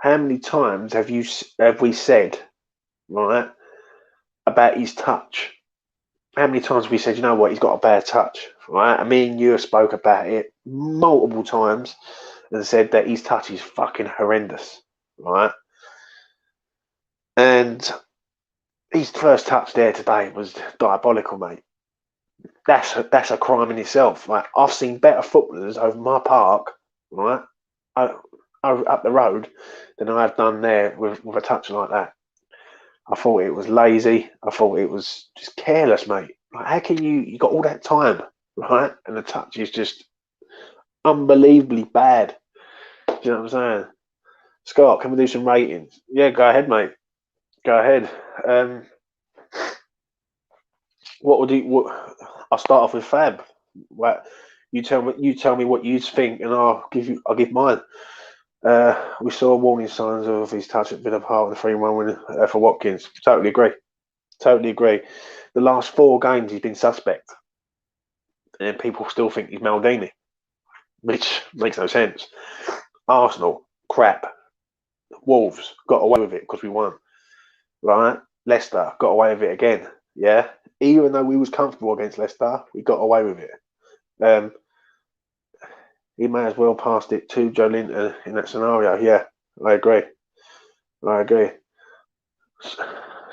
How many times have we said, right, about his touch? How many times have we said, you know what, he's got a bad touch, right? And me and you have spoke about it multiple times and said that his touch is fucking horrendous, right? And his first touch there today was diabolical, mate. That's a crime in itself. Like, I've seen better footballers over my park, right, up the road than I've done there with a touch like that. I thought it was lazy. I thought it was just careless, mate. Like, how can you got all that time, right? And the touch is just unbelievably bad. Do you know what I'm saying? Scott, can we do some ratings? Yeah, go ahead, mate. Go ahead. What would you? I'll start off with Fab. What you tell me? You tell me what you think, and I'll give mine. We saw warning signs of his touch at Villa Park, the 3-1 win for Watkins. Totally agree. Totally agree. The last 4 games he's been suspect, and people still think he's Maldini, which makes no sense. Arsenal, crap. Wolves got away with it because we won. Right? Leicester got away with it again. Yeah. Even though we was comfortable against Leicester, we got away with it. He may as well passed it to Joe Linton in that scenario. Yeah, I agree. I agree.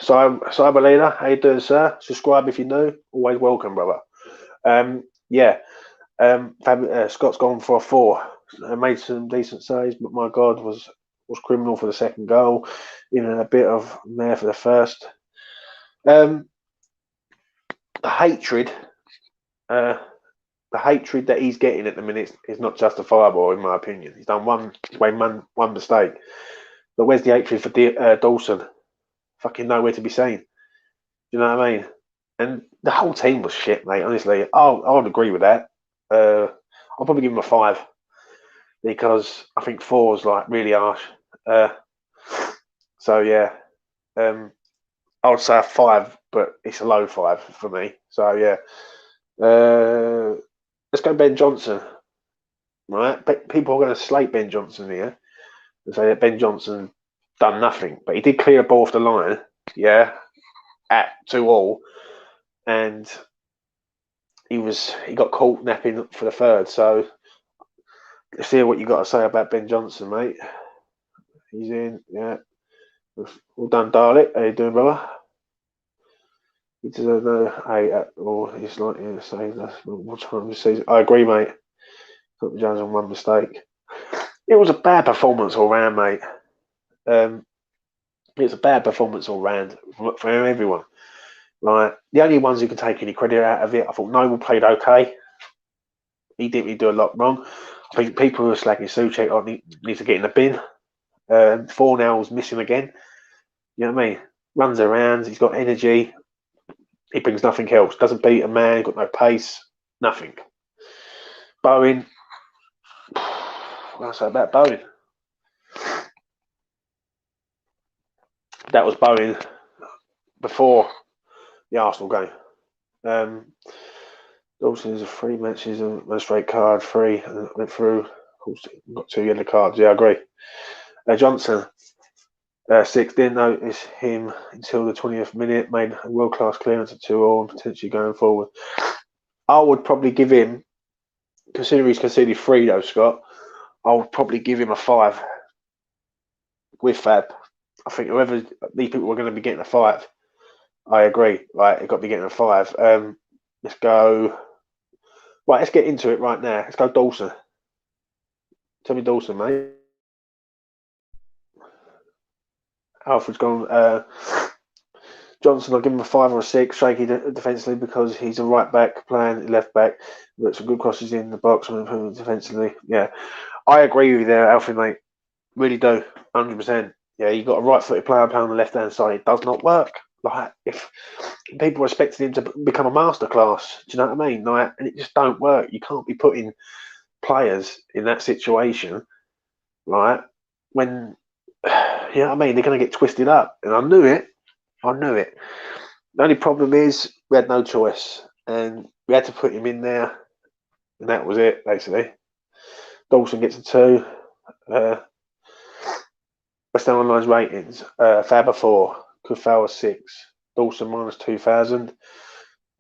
Cyber Leader, how you doing, sir? Subscribe if you're new. Always welcome, brother. Yeah. Scott's gone for a 4. Made some decent saves, but my God, was criminal for the second goal. Even a bit of mare for the first. The hatred, the hatred that he's getting at the minute is not justifiable, in my opinion. He's made one mistake. But where's the hatred for Dawson? Fucking nowhere to be seen. You know what I mean? And the whole team was shit, mate. Honestly, I would agree with that. I'll probably give him a 5 because I think 4 is like really harsh. So yeah, I would say a 5, but it's a low 5 for me. So yeah, let's go Ben Johnson. Right, but people are going to slate Ben Johnson here and say that Ben Johnson done nothing, but he did clear a ball off the line. Yeah, at 2-2, and he got caught napping for the third. So let's hear what you got to say about Ben Johnson, mate. He's in, yeah. Well done, Dalek. How you doing, brother? He doesn't know. Hey, or he's like, yeah, saying that's what time this season. I agree, mate. Put Jones on one mistake. It was a bad performance all round, mate. It was a bad performance all round for everyone. Right, the only ones who can take any credit out of it, I thought Noble played okay. He didn't really do a lot wrong. I think people who are slagging Souček need to get in the bin. Fornell's missing again. You know what I mean? Runs around, he's got energy. He brings nothing else. Doesn't beat a man, got no pace, nothing. Bowen, what I say about Bowen? That was Bowen before the Arsenal game. Dawson is a 3 matches, a straight card, 3, and went through. Of course, got 2 yellow cards. Yeah, I agree. Johnson, 6, didn't notice him until the 20th minute. Made a world-class clearance at 2-2 and potentially going forward. I would probably give him, considering he's conceded 3 though, Scott, I would probably give him a 5 with Fab. I think whoever these people were going to be getting a 5. I agree. Right, they've got to be getting a 5. Let's go. Right, let's get into it right now. Let's go Dawson. Tell me Dawson, mate. Alfred's gone. Johnson, I'll give him a 5 or a 6, shaky defensively because he's a right back playing left back. But some good crosses in the box and improvement defensively. Yeah, I agree with you there, Alfred, mate. Really do, 100%. Yeah, you got a right-footed player playing on the left-hand side. It does not work. Like, if people are expecting him to become a masterclass, do you know what I mean? Like, and it just don't work. You can't be putting players in that situation, right? When, you know what I mean, they're going to get twisted up. And I knew it. I knew it. The only problem is we had no choice, and we had to put him in there, and that was it, basically. Dawson gets a 2. West Ham Online's ratings: Faber 4, Kufal a 6, Dawson -2000,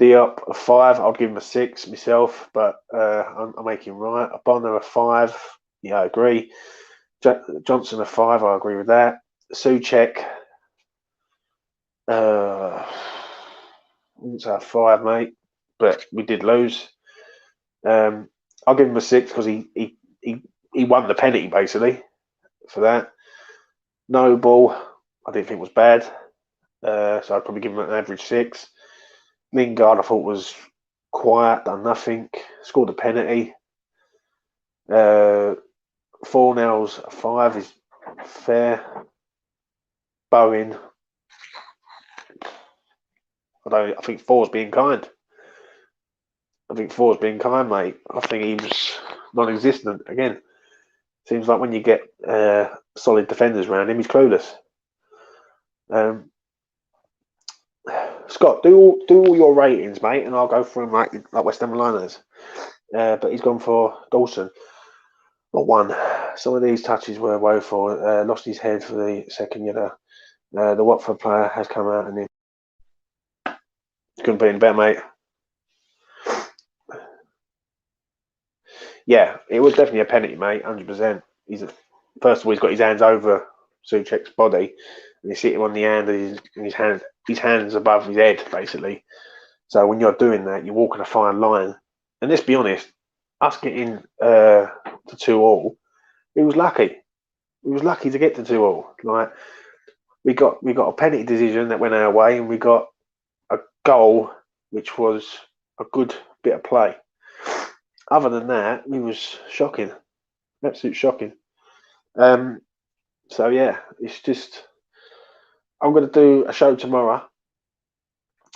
Diop a 5. I'll give him a 6 myself, but I'm making right. A Bonner a 5. Yeah, I agree. Johnson a 5. I agree with that. Souček, I wouldn't say a 5, mate, but we did lose. I'll give him a 6 because he won the penalty basically for that. Noble, I didn't think was bad, so I'd probably give him an average 6. Lingard, I thought was quiet, done nothing, scored a penalty. Fornell's a 5 is fair. Bowen, I think 4's being kind. I think 4's being kind, mate. I think he was non-existent again. Seems like when you get solid defenders around him, he's clueless. Scott, do all your ratings, mate, and I'll go through them like West Ham liners. But he's gone for Dawson. Not 1. Some of these touches were woeful. Lost his head for the second yellow. The Watford player has come out and he couldn't be any better, mate. Yeah, it was definitely a penalty, mate, 100%. First of all, he's got his hands over Souček's body, and he's sitting on the hand, and his hands above his head, basically. So when you're doing that, you're walking a fine line. And let's be honest, us getting to 2-2, he was lucky. He was lucky to get to 2-2. Like, we got a penalty decision that went our way, and we got a goal which was a good bit of play. Other than that, it was shocking, absolute shocking. So yeah, it's just, I'm going to do a show tomorrow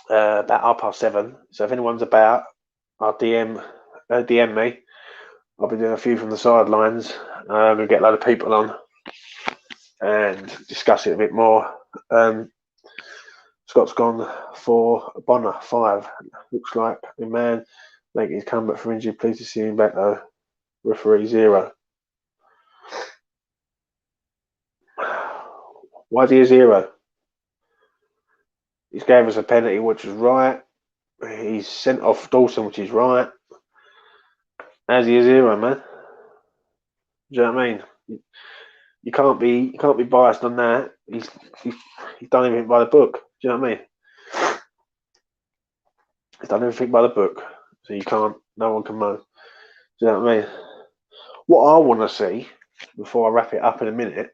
about 7:30. So if anyone's about, I'll DM me. I'll be doing a few from the sidelines. I'm going to get a load of people on and discuss it a bit more. Scott's gone for Bonner 5. Looks like the man making his comeback for injury. Pleased to see him back though. Referee 0. Why is he a 0? He's gave us a penalty, which is right. He's sent off Dawson, which is right. How's he a 0, man? Do you know what I mean? You can't be biased on that. He's done everything by the book. Do you know what I mean? He's done everything by the book, so you can't. No one can moan. Do you know what I mean? What I want to see before I wrap it up in a minute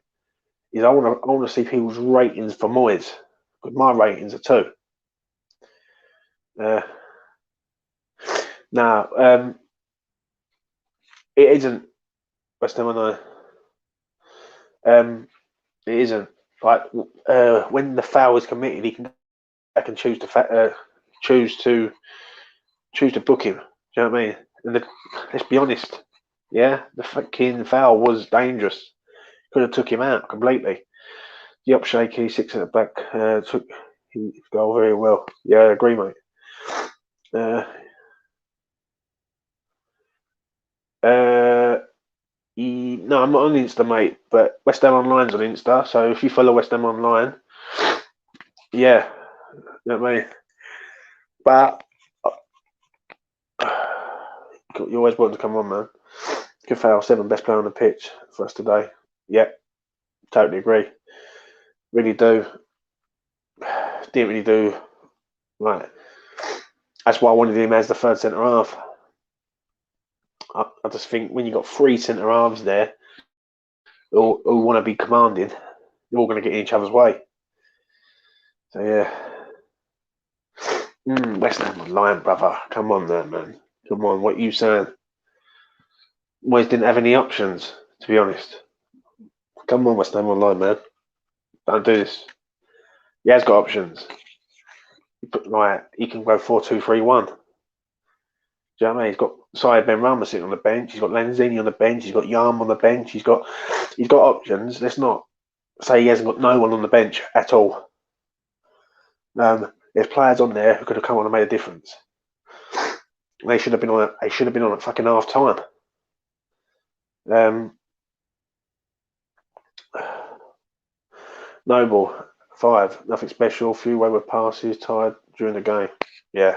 is I want to see people's ratings for Moyes, because my ratings are 2. Now, it isn't West Ham and it isn't like when the foul is committed, he can choose to book him. Do you know what I mean? And let's be honest, yeah, the fucking foul was dangerous. Could have took him out completely. Yup, shaky, 6 at the back, took his goal very well. Yeah, I agree, mate. No, I'm not on Insta, mate, but West Ham Online's on Insta, so if you follow West Ham Online, yeah, you know what I mean? But you always want to come on, man. Kufal 7, best player on the pitch for us today. Yep, totally agree. Really do. Didn't really do. Right. That's why I wanted him as the third centre half. I just think when you've got 3 centre halves there who want to be commanding, they're all going to get in each other's way. So yeah. West Ham Online, brother. Come on there, man. Come on, what are you saying? Moyes didn't have any options, to be honest. Come on, West Ham Online, man. Don't do this. He has got options. like he can go 4-2-3-1. Do you know what I mean? He's got Syed Benrahma sitting on the bench. He's got Lanzini on the bench. He's got Yarm on the bench. He's got options. Let's not say he hasn't got no one on the bench at all. There's players on there who could have come on and made a difference. They should have been on it. They should have been on at fucking half time. Noble 5. Nothing special. Few wayward passes. Tired during the game. Yeah.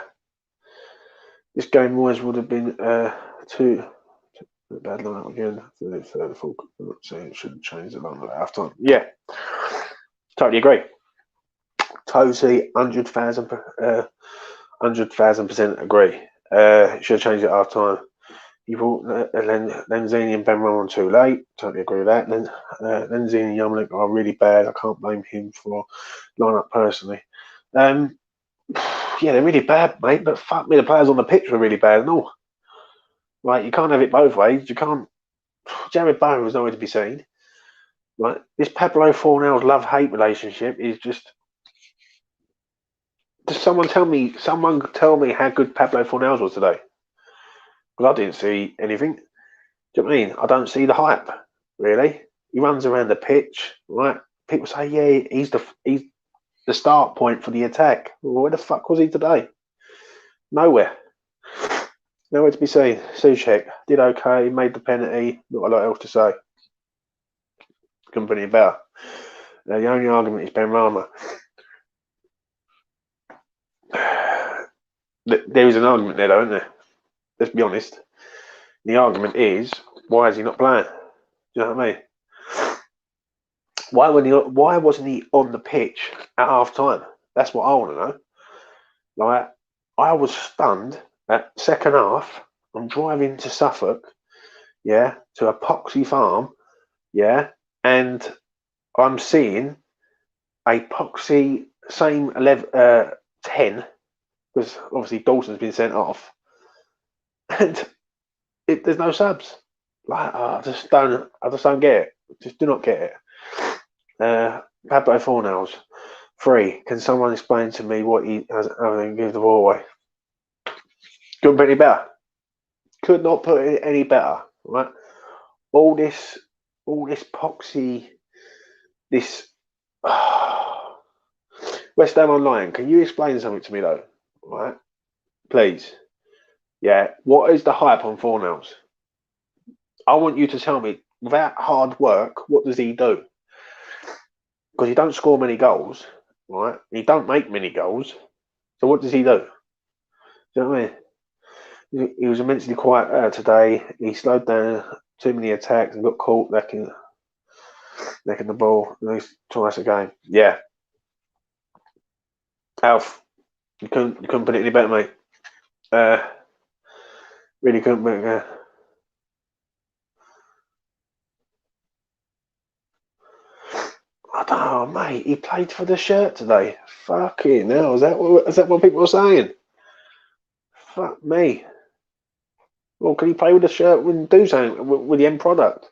This game always would have been too bad line again. Third, fourth. Saying it shouldn't change it long at half time. Yeah. Totally agree. Totally 100,000% agree. Should have changed it half time. You brought Lanzini and Benrahma on too late. Totally agree with that. Then Lanzini and Yarmolenko are really bad. I can't blame him for line up personally. Yeah, they're really bad, mate. But fuck me, the players on the pitch were really bad and all. Like, you can't have it both ways. You can't. Jared Bowen was nowhere to be seen. Right, this Pablo Fornals love-hate relationship is just. Does someone tell me how good Pablo Fornals was today? Because I didn't see anything. Do you know what I mean? I don't see the hype, really. He runs around the pitch, right? People say, yeah, he's the start point for the attack. Well, where the fuck was he today? Nowhere. Nowhere to be seen. Souček did okay, made the penalty. Not a lot else to say. Couldn't put it better. The only argument is Benrahma. There is an argument there, though, isn't there? Let's be honest. The argument is, why is he not playing? Do you know what I mean? Why wasn't he on the pitch at half time? That's what I want to know. Like, I was stunned at second half. I'm driving to Suffolk, yeah, to Epoxy Farm, yeah, and I'm seeing Epoxy same 10, because obviously Dawson's been sent off, and there's no subs. Like, I just don't get it. Just do not get it. Pablo Fornals 3. Can someone explain to me what he has other than give the ball away? Couldn't put it any better. Could not put it any better. Right? All this poxy, this West Ham Online. Can you explain something to me though? Right? Please. Yeah. What is the hype on Fornals? I want you to tell me, without hard work, what does he do? Because he don't score many goals, right? He don't make many goals. So what does he do? Do you know what I mean? He was immensely quiet today. He slowed down too many attacks and got caught necking the ball at least twice a game. Yeah. Alf, you couldn't put it any better, mate. Really couldn't put it. I don't know, mate. He played for the shirt today. Fucking hell. Is that what people are saying? Fuck me. Well, can he play with the shirt and do something with the end product?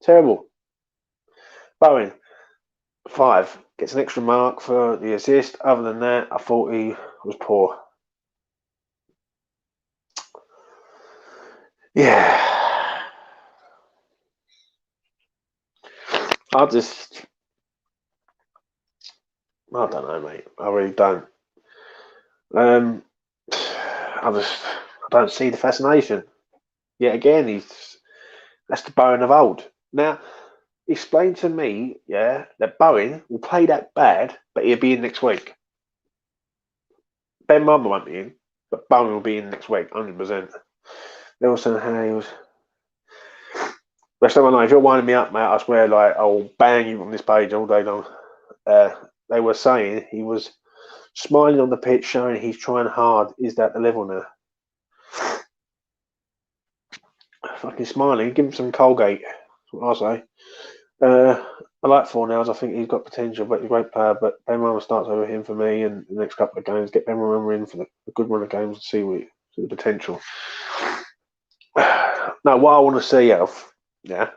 Terrible. Bowen, 5. Gets an extra mark for the assist. Other than that, I thought he was poor. Yeah. I don't know, mate. I really don't. I don't see the fascination. Yet again, that's the Bowen of old. Now, explain to me, yeah, that Bowen will play that bad, but he'll be in next week. Benrahma won't be in, but Bowen will be in next week, 100%. They also how he was. Rest of my life, if you're winding me up, mate, I swear, like, I'll bang you on this page all day long. They were saying he was smiling on the pitch, showing he's trying hard. Is that the level now? Fucking smiling. Give him some Colgate. That's what I say. I like Fornals. I think he's got potential, but he's a great player. But Benrahma starts over him for me, and the next couple of games, get Benrahma in for the good run of games and see the potential. No, what I want to see, Alf, yeah,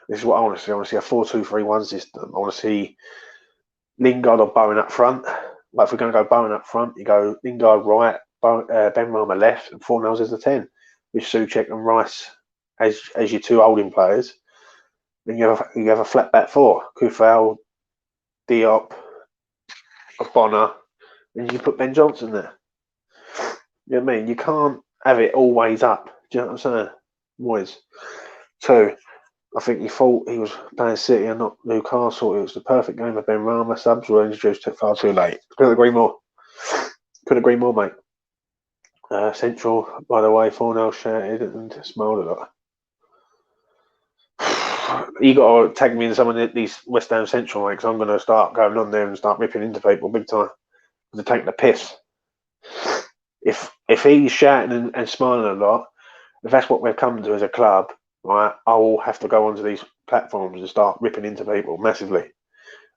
this is what I want to see. I want to see a 4-2-3-1 system. I want to see Lingard or Bowen up front, Like if we're going to go Bowen up front, you go Lingard right, Ben Rama left, and Fornals as the 10, with Souček and Rice as your two holding players. Then you have a flat back four: Kufal, Diop, Bonner, and you put Ben Johnson there. You know what I mean? You can't have it always up. Do you know what I'm saying? Moyes. Two, I think he thought he was playing City and not Newcastle. It was the perfect game of Ben Rama. Subs were introduced far too late. Couldn't agree more. Couldn't agree more, mate. Central, by the way, 4-0 shouted and smiled a lot. You got to tag me in some of these West Ham Central, mate, because I'm going to start going on there and start ripping into people big time. To take the piss. If he's shouting and smiling a lot, if that's what we've come to as a club, right, I will have to go onto these platforms and start ripping into people massively.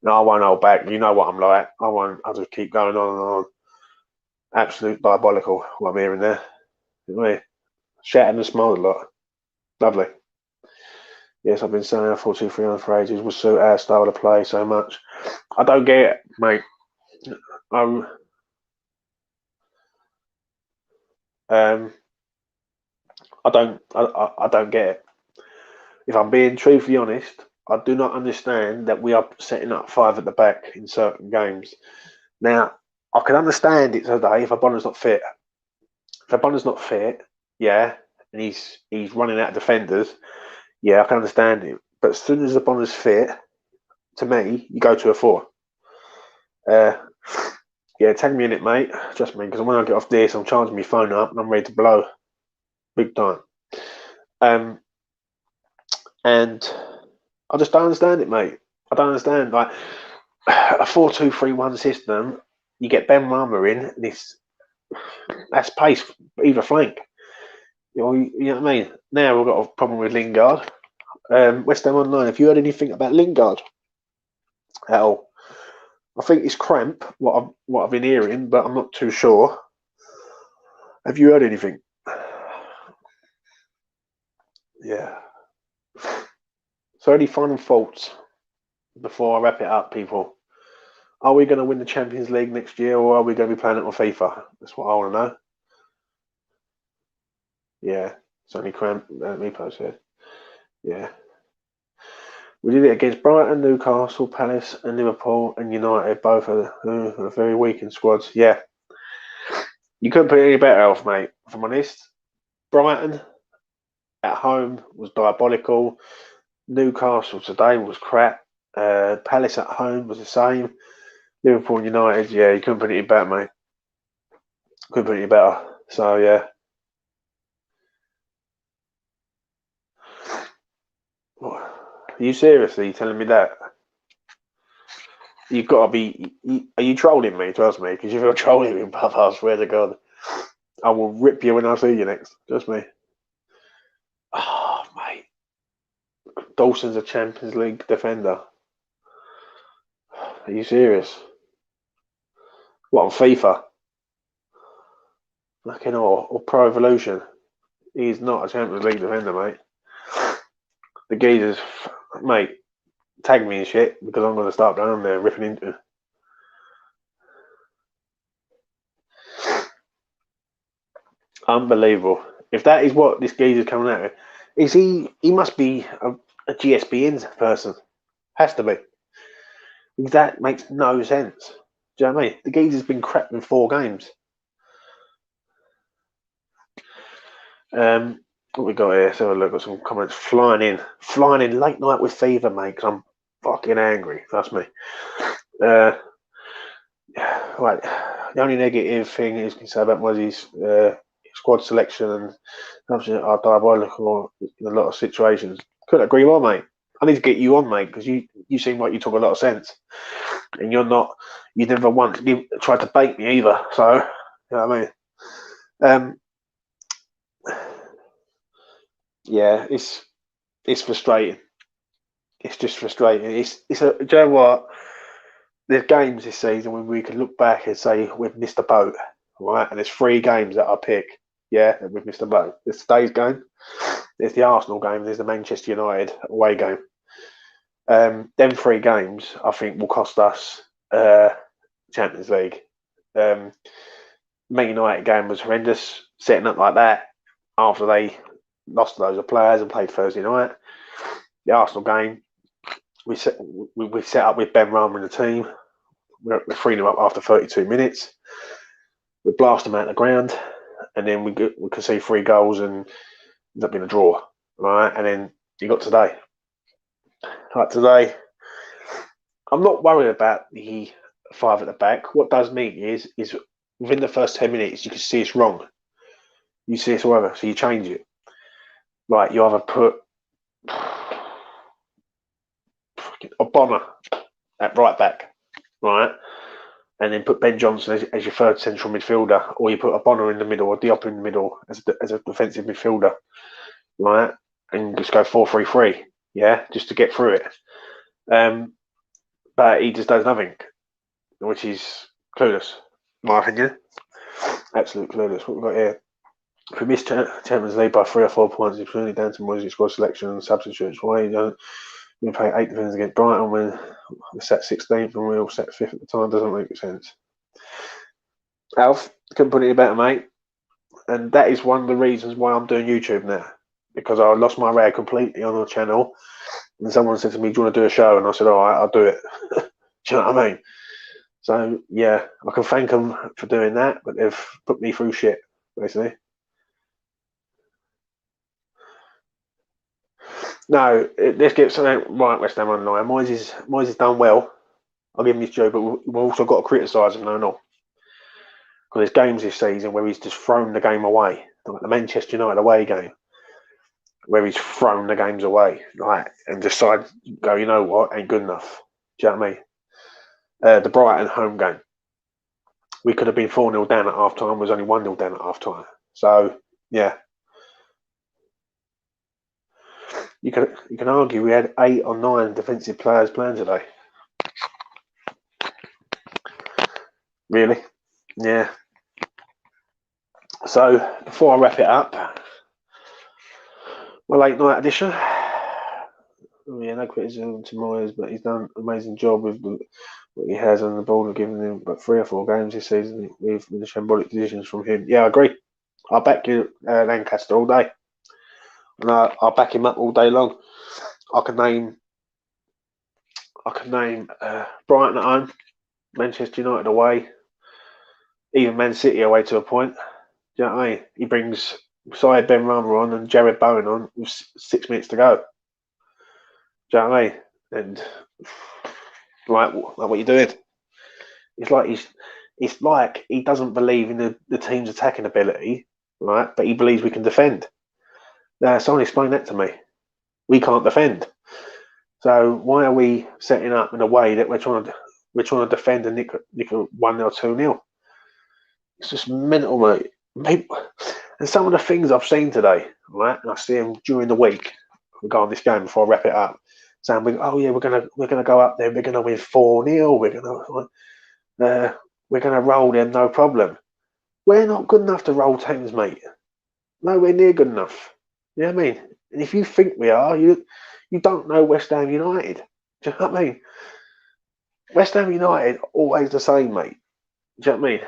No, I won't hold back. You know what I'm like. I won't. I'll just keep going on and on. Absolute diabolical what I'm hearing there. You know what I mean? Shouting and smiled a lot. Lovely. Yes, I've been saying 4-2-3 for ages. Will suit our style of play so much. I don't get it, mate. I don't get it. If I'm being truthfully honest, I do not understand that we are setting up 5 at the back in certain games. Now, I can understand it today if Abonna's not fit. If Abonna's not fit, yeah, and he's running out of defenders, yeah, I can understand it. But as soon as Abonna's fit, to me, you go to a 4. Yeah, tag me in it, mate. Trust me, because when I get off this, I'm charging my phone up and I'm ready to blow. Big time. And I just don't understand it, mate. I don't understand. Like a 4-2-3-1 system, you get Ben Rama in, and that's pace either flank. You know what I mean? Now we've got a problem with Lingard. West Ham Online, have you heard anything about Lingard at all? I think it's cramp, what I've been hearing, but I'm not too sure. Have you heard anything? Yeah. So any final thoughts before I wrap it up, people? Are we going to win the Champions League next year, or are we going to be playing it on FIFA? That's what I want to know. Yeah, it's only cramp. Meepo said. Yeah. We did it against Brighton, Newcastle, Palace, and Liverpool, and United. Both are very weak in squads. Yeah. You couldn't put it any better off, mate, if I'm honest. Brighton at home was diabolical. Newcastle today was crap. Palace at home was the same. Liverpool and United, yeah, you couldn't put it any better, mate. Couldn't put it any better. So, yeah. Are you seriously telling me that? You've got to be. Are you trolling me? Trust me, because if you're trolling me, Papa, I swear to God, I will rip you when I see you next. Trust me. Oh, mate. Dawson's a Champions League defender. Are you serious? What, on FIFA? Fucking or Pro Evolution? He's not a Champions League defender, mate. The geezers, mate, tag me and shit because I'm going to start down there ripping into. Unbelievable. If that is what this geezer's coming out with, is he must be a GSBN person. Has to be. That makes no sense. Do you know what I mean? The geezer's been crap in 4 games. What we got here? Let's have a look at some comments. Flying in late night with Feaver, mate, because I'm fucking angry. Trust me. Right. The only negative thing is can say about Mozzie's squad selection and are diabolical in a lot of situations. Couldn't agree more, mate. I need to get you on, mate, because you seem like you talk a lot of sense, and you're not. You never once tried to bait me either. So, you know what I mean. Yeah, it's frustrating. It's just frustrating. It's a. Do you know what? There's games this season when we can look back and say we've missed a boat, right? And there's 3 games that I pick. Yeah, that we've missed a boat. There's today's game. There's the Arsenal game. There's the Manchester United away game. Them 3 games I think will cost us Champions League. Man United game was horrendous. Setting up like that after they lost loads of players and played Thursday night. The Arsenal game, we set up with Ben Rama in the team. We're 3-0 up after 32 minutes. We blast them out of the ground, and then we could see 3 goals and end up being a draw, right? And then you got today. Like today, I'm not worried about the 5 at the back. What does me is within the first 10 minutes, you can see it's wrong. You see it's whatever, so you change it. Like you either put a Bonner at right back, right? And then put Ben Johnson as your third central midfielder, or you put a Bonner in the middle or Diop in the middle as a defensive midfielder, right? And just go 4-3-3, yeah, just to get through it. But he just does nothing, which is clueless, in my opinion. Absolute clueless. What we've got here. If we miss Champions League by 3 or 4 points, it's purely down to Moyes' squad selection and substitutes. Why you don't we play 8 defenders against Brighton when we're set 16th and we all set 5th at the time? Doesn't make sense. Alf, couldn't put it any better, mate. And that is one of the reasons why I'm doing YouTube now, because I lost my rag completely on the channel. And someone said to me, "Do you want to do a show?" And I said, "All right, I'll do it." Do you know what I mean? So yeah, I can thank them for doing that, but they've put me through shit, basically. No, let's get something right. West Ham online. Moyes has done well. I'll give him his due, but we've also got to criticise him, no, because there's games this season where he's just thrown the game away, like the Manchester United away game, where he's thrown the games away, like, and decided, go, you know what, ain't good enough. Do you know what I mean? The Brighton home game, we could have been 4-0 down at half time, was only 1-0 down at half time. So yeah. You can argue we had 8 or 9 defensive players playing today. Really? Yeah. So before I wrap it up, my late night edition. Oh yeah, no criticism to Moyes, but he's done an amazing job with what he has on the board. We've given him but 3 or 4 games this season with the shambolic decisions from him. Yeah, I agree. I'll back you Lancaster all day, and I'll back him up all day long. I can name Brighton at home, Manchester United away, even Man City away to a point. Do you know what I mean? He brings Syed Ben Rama on and Jared Bowen on with 6 minutes to go. Do you know what I mean? And like what you doing? It's like he doesn't believe in the team's attacking ability, right? But he believes we can defend. Now, someone explain that to me. We can't defend. So why are we setting up in a way that we're trying to defend and nick a 1-0, 2-0? It's just mental, mate. And some of the things I've seen today, right? And I see them during the week regarding this game before I wrap it up, saying, "Oh yeah, we're gonna go up there. We're gonna win 4-0. We're gonna roll them, no problem." We're not good enough to roll teams, mate. Nowhere near good enough. You know what I mean? And if you think we are, you don't know West Ham United. Do you know what I mean? West Ham United always the same, mate. Do you know what I mean?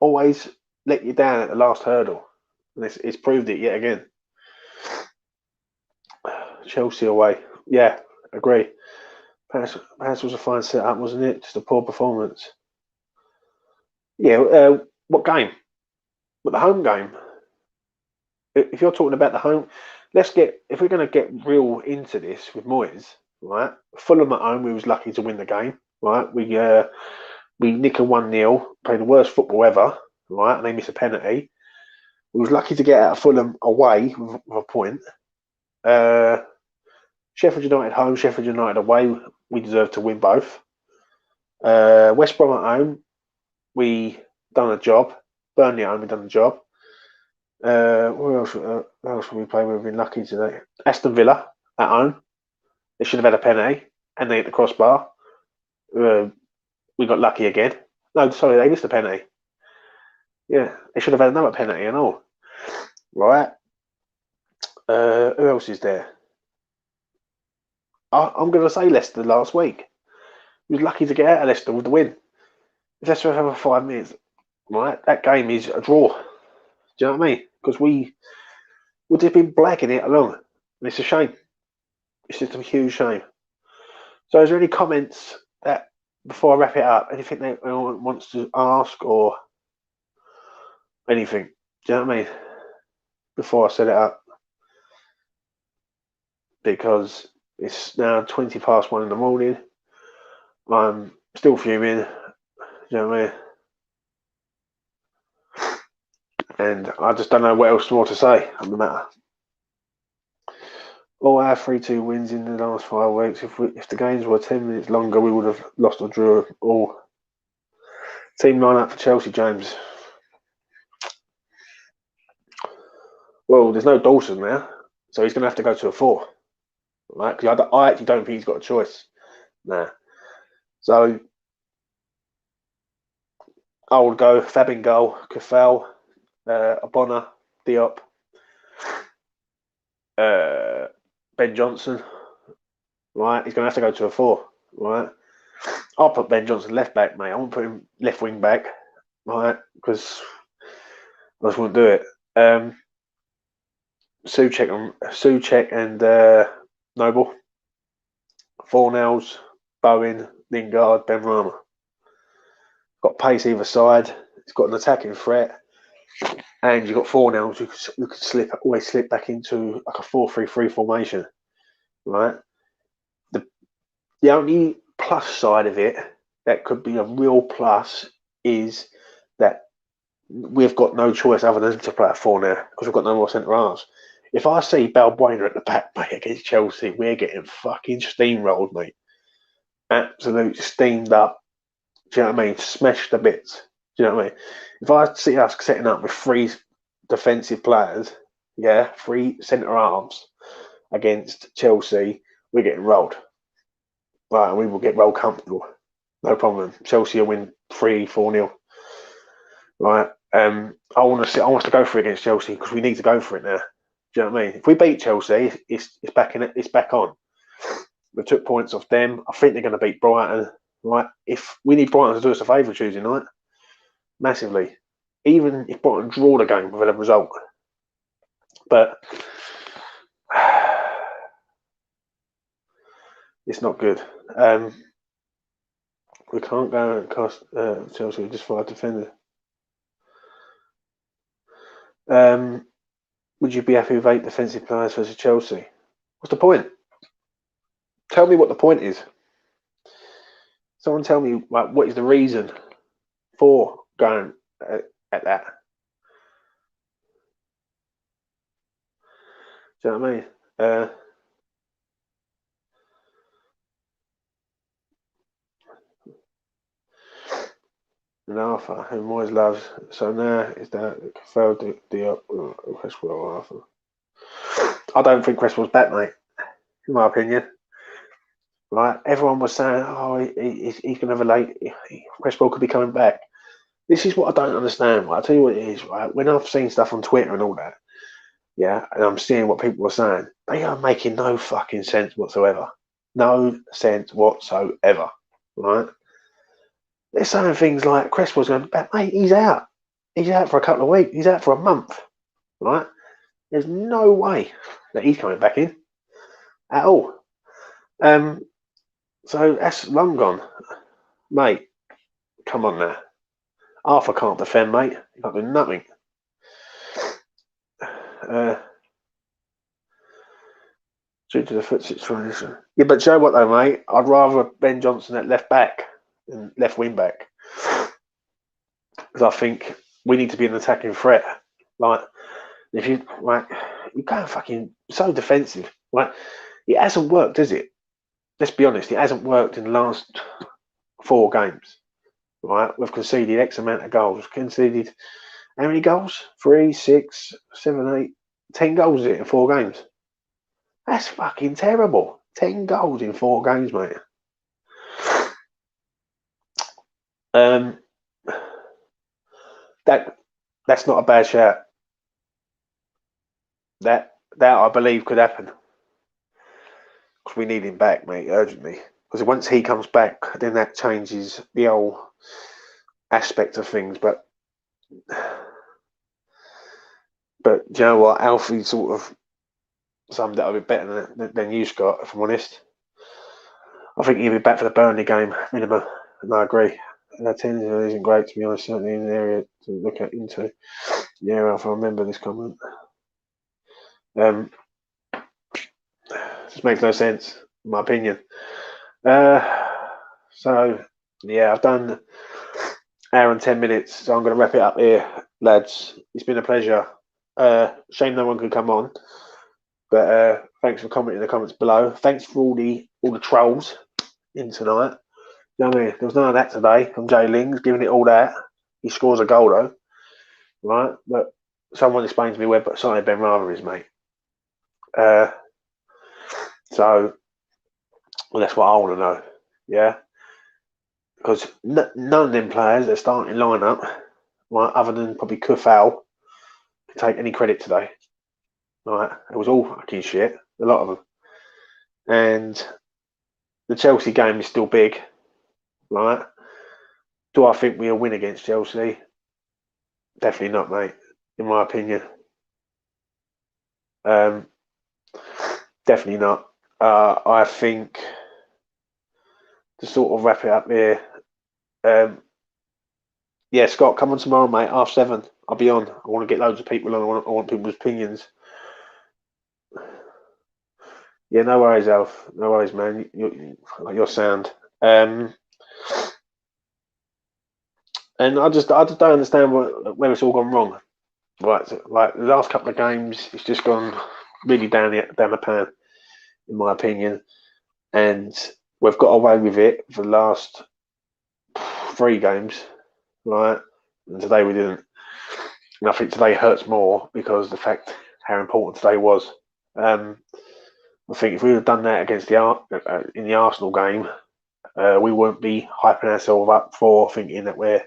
Always let you down at the last hurdle. And it's proved it yet again. Chelsea away. Yeah, agree. Perhaps was a fine setup, wasn't it? Just a poor performance. Yeah, what game? But the home game. If you're talking about the home, if we're going to get real into this with Moyes, right? Fulham at home, we was lucky to win the game, right? We nick a 1-0, played the worst football ever, right? And they miss a penalty. We was lucky to get out of Fulham away with a point. Sheffield United home, Sheffield United away, we deserve to win both. West Brom at home, we done a job. Burnley at home, we done a job. Where else will we play? We've been lucky today. Aston Villa at home. They should have had a penalty and they hit the crossbar. We got lucky again. No, sorry, they missed a penalty. Yeah, they should have had another penalty and all. Right. Who else is there? I'm going to say Leicester last week. We was lucky to get out of Leicester with the win. If that's for another 5 minutes, right, that game is a draw. Do you know what I mean? Because we would have been blacking it along. And it's a shame. It's just a huge shame. So, is there any comments that before I wrap it up? Anything that anyone wants to ask or anything? Do you know what I mean? Before I set it up, because it's now 1 in the morning. I'm still fuming. Do you know what I mean? And I just don't know what else more to say on the matter. All our 3-2 wins in the last 5 weeks. If the games were 10 minutes longer, we would have lost or drew all. Team line up for Chelsea, James. Well, there's no Dawson now, so he's going to have to go to a 4, right? Because I actually don't think he's got a choice now. So I would go Fabin goal, Kafel, Abona, Diop, Ben Johnson. Right, he's going to have to go to a 4. Right, I'll put Ben Johnson left back, mate. I won't put him left wing back, right? Because I just won't do it. Souček and Noble. Fornells, Bowen, Lingard, Benrahma. Got pace either side. He's got an attacking threat, and you've got Fornells who could always slip back into like a 4-3-3 formation, right? The only plus side of it that could be a real plus is that we've got no choice other than to play at 4 now because we've got no more centre halves. If I see Balbuena at the back, mate, against Chelsea, we're getting fucking steamrolled, mate. Absolute steamed up. Do you know what I mean? Smashed to bits. Do you know what I mean? If I see us setting up with 3 defensive players, yeah, 3 centre halves against Chelsea, we're getting rolled. Right, and we will get well comfortable. No problem. Chelsea will win 3-4-0. Right. I want to go for it against Chelsea because we need to go for it now. Do you know what I mean? If we beat Chelsea, it's back in it. It's back on. We took points off them. I think they're going to beat Brighton. Right. If we need Brighton to do us a favour Tuesday night, massively. Even if Brighton draw the game with a result, but it's not good. We can't go and cost Chelsea with just 5 defenders. Would you be happy with 8 defensive players versus Chelsea? What's the point? Tell me what the point is. Someone tell me what is the reason for going at that? Do you know what I mean? And Arthur, who Moyes loves. So now is that failed the Cresswell Arthur. I don't think Cresswell's back, mate. In my opinion. Right? Everyone was saying, oh, he's going to have a late. Cresswell could be coming back. This is what I don't understand. Right? I'll tell you what it is, right? When I've seen stuff on Twitter and all that, yeah, and I'm seeing what people are saying, they are making no fucking sense whatsoever. No sense whatsoever, right? They're saying things like Cresswell's going back, mate, he's out. He's out for a couple of weeks. He's out for a month, right? There's no way that he's coming back in at all. So that's long gone, mate. Come on now. Arthur can't defend, mate. He can't do nothing. Due to the foot situation. Yeah, but you know what though, mate? I'd rather Ben Johnson at left back than left wing back. Because I think we need to be an attacking threat. Like, if you can't fucking so defensive. Like, it hasn't worked, has it? Let's be honest, it hasn't worked in the last 4 games. Right? We've conceded X amount of goals. We've conceded how many goals? 3, 6, 7, 8, 10 goals is it in 4 games? That's fucking terrible. 10 goals in 4 games, mate. That's not a bad shout. That I believe could happen. Because we need him back, mate, urgently. Because once he comes back, then that changes the whole aspect of things, but do you know what? Alfie sort of summed it up a bit better than you, Scott. If I'm honest, I think he'll be back for the Burnley game minimum, and I agree. 10 isn't great to be honest. Certainly an area to look at into. Yeah, if I remember this comment. Just makes no sense, in my opinion. So yeah, I've done hour and 10 minutes, so I'm going to wrap it up here, lads. It's been a pleasure. Shame no one could come on, but thanks for commenting in the comments below. Thanks for all the trolls in tonight. You know what I mean? There was none of that today from Jay Lings giving it all that. He scores a goal though, right? But someone explain to me where Sonny Ben Rama is, mate. So well, that's what I want to know. Yeah, because none of them players that are starting lineup, right, other than probably Kufal, can take any credit today. Right, it was all fucking shit, a lot of them. And the Chelsea game is still big, right? Do I think we'll win against Chelsea? Definitely not, mate. In my opinion, definitely not. I think to sort of wrap it up here. Yeah, Scott, come on tomorrow, mate. 7:30. I'll be on. I want to get loads of people on. I want people's opinions. Yeah, no worries, Alf. No worries, man. You're sound. And I just don't understand where it's all gone wrong. Right, so, like the last couple of games, it's just gone really down the pan, in my opinion. And we've got away with it for the last 3 games, right? And today we didn't. And I think today hurts more because of the fact how important today was. I think if we would have done that against in the Arsenal game, we wouldn't be hyping ourselves up for thinking that we're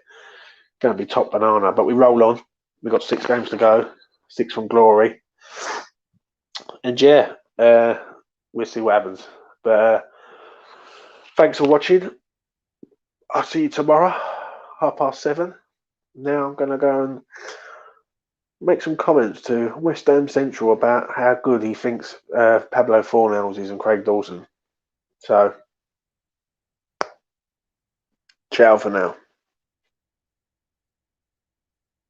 going to be top banana. But we roll on. We've got 6 games to go, 6 from glory. And yeah, we'll see what happens. But thanks for watching. I'll see you tomorrow, 7:30. Now I'm going to go and make some comments to West Ham Central about how good he thinks Pablo Fornells is and Craig Dawson. So, ciao for now.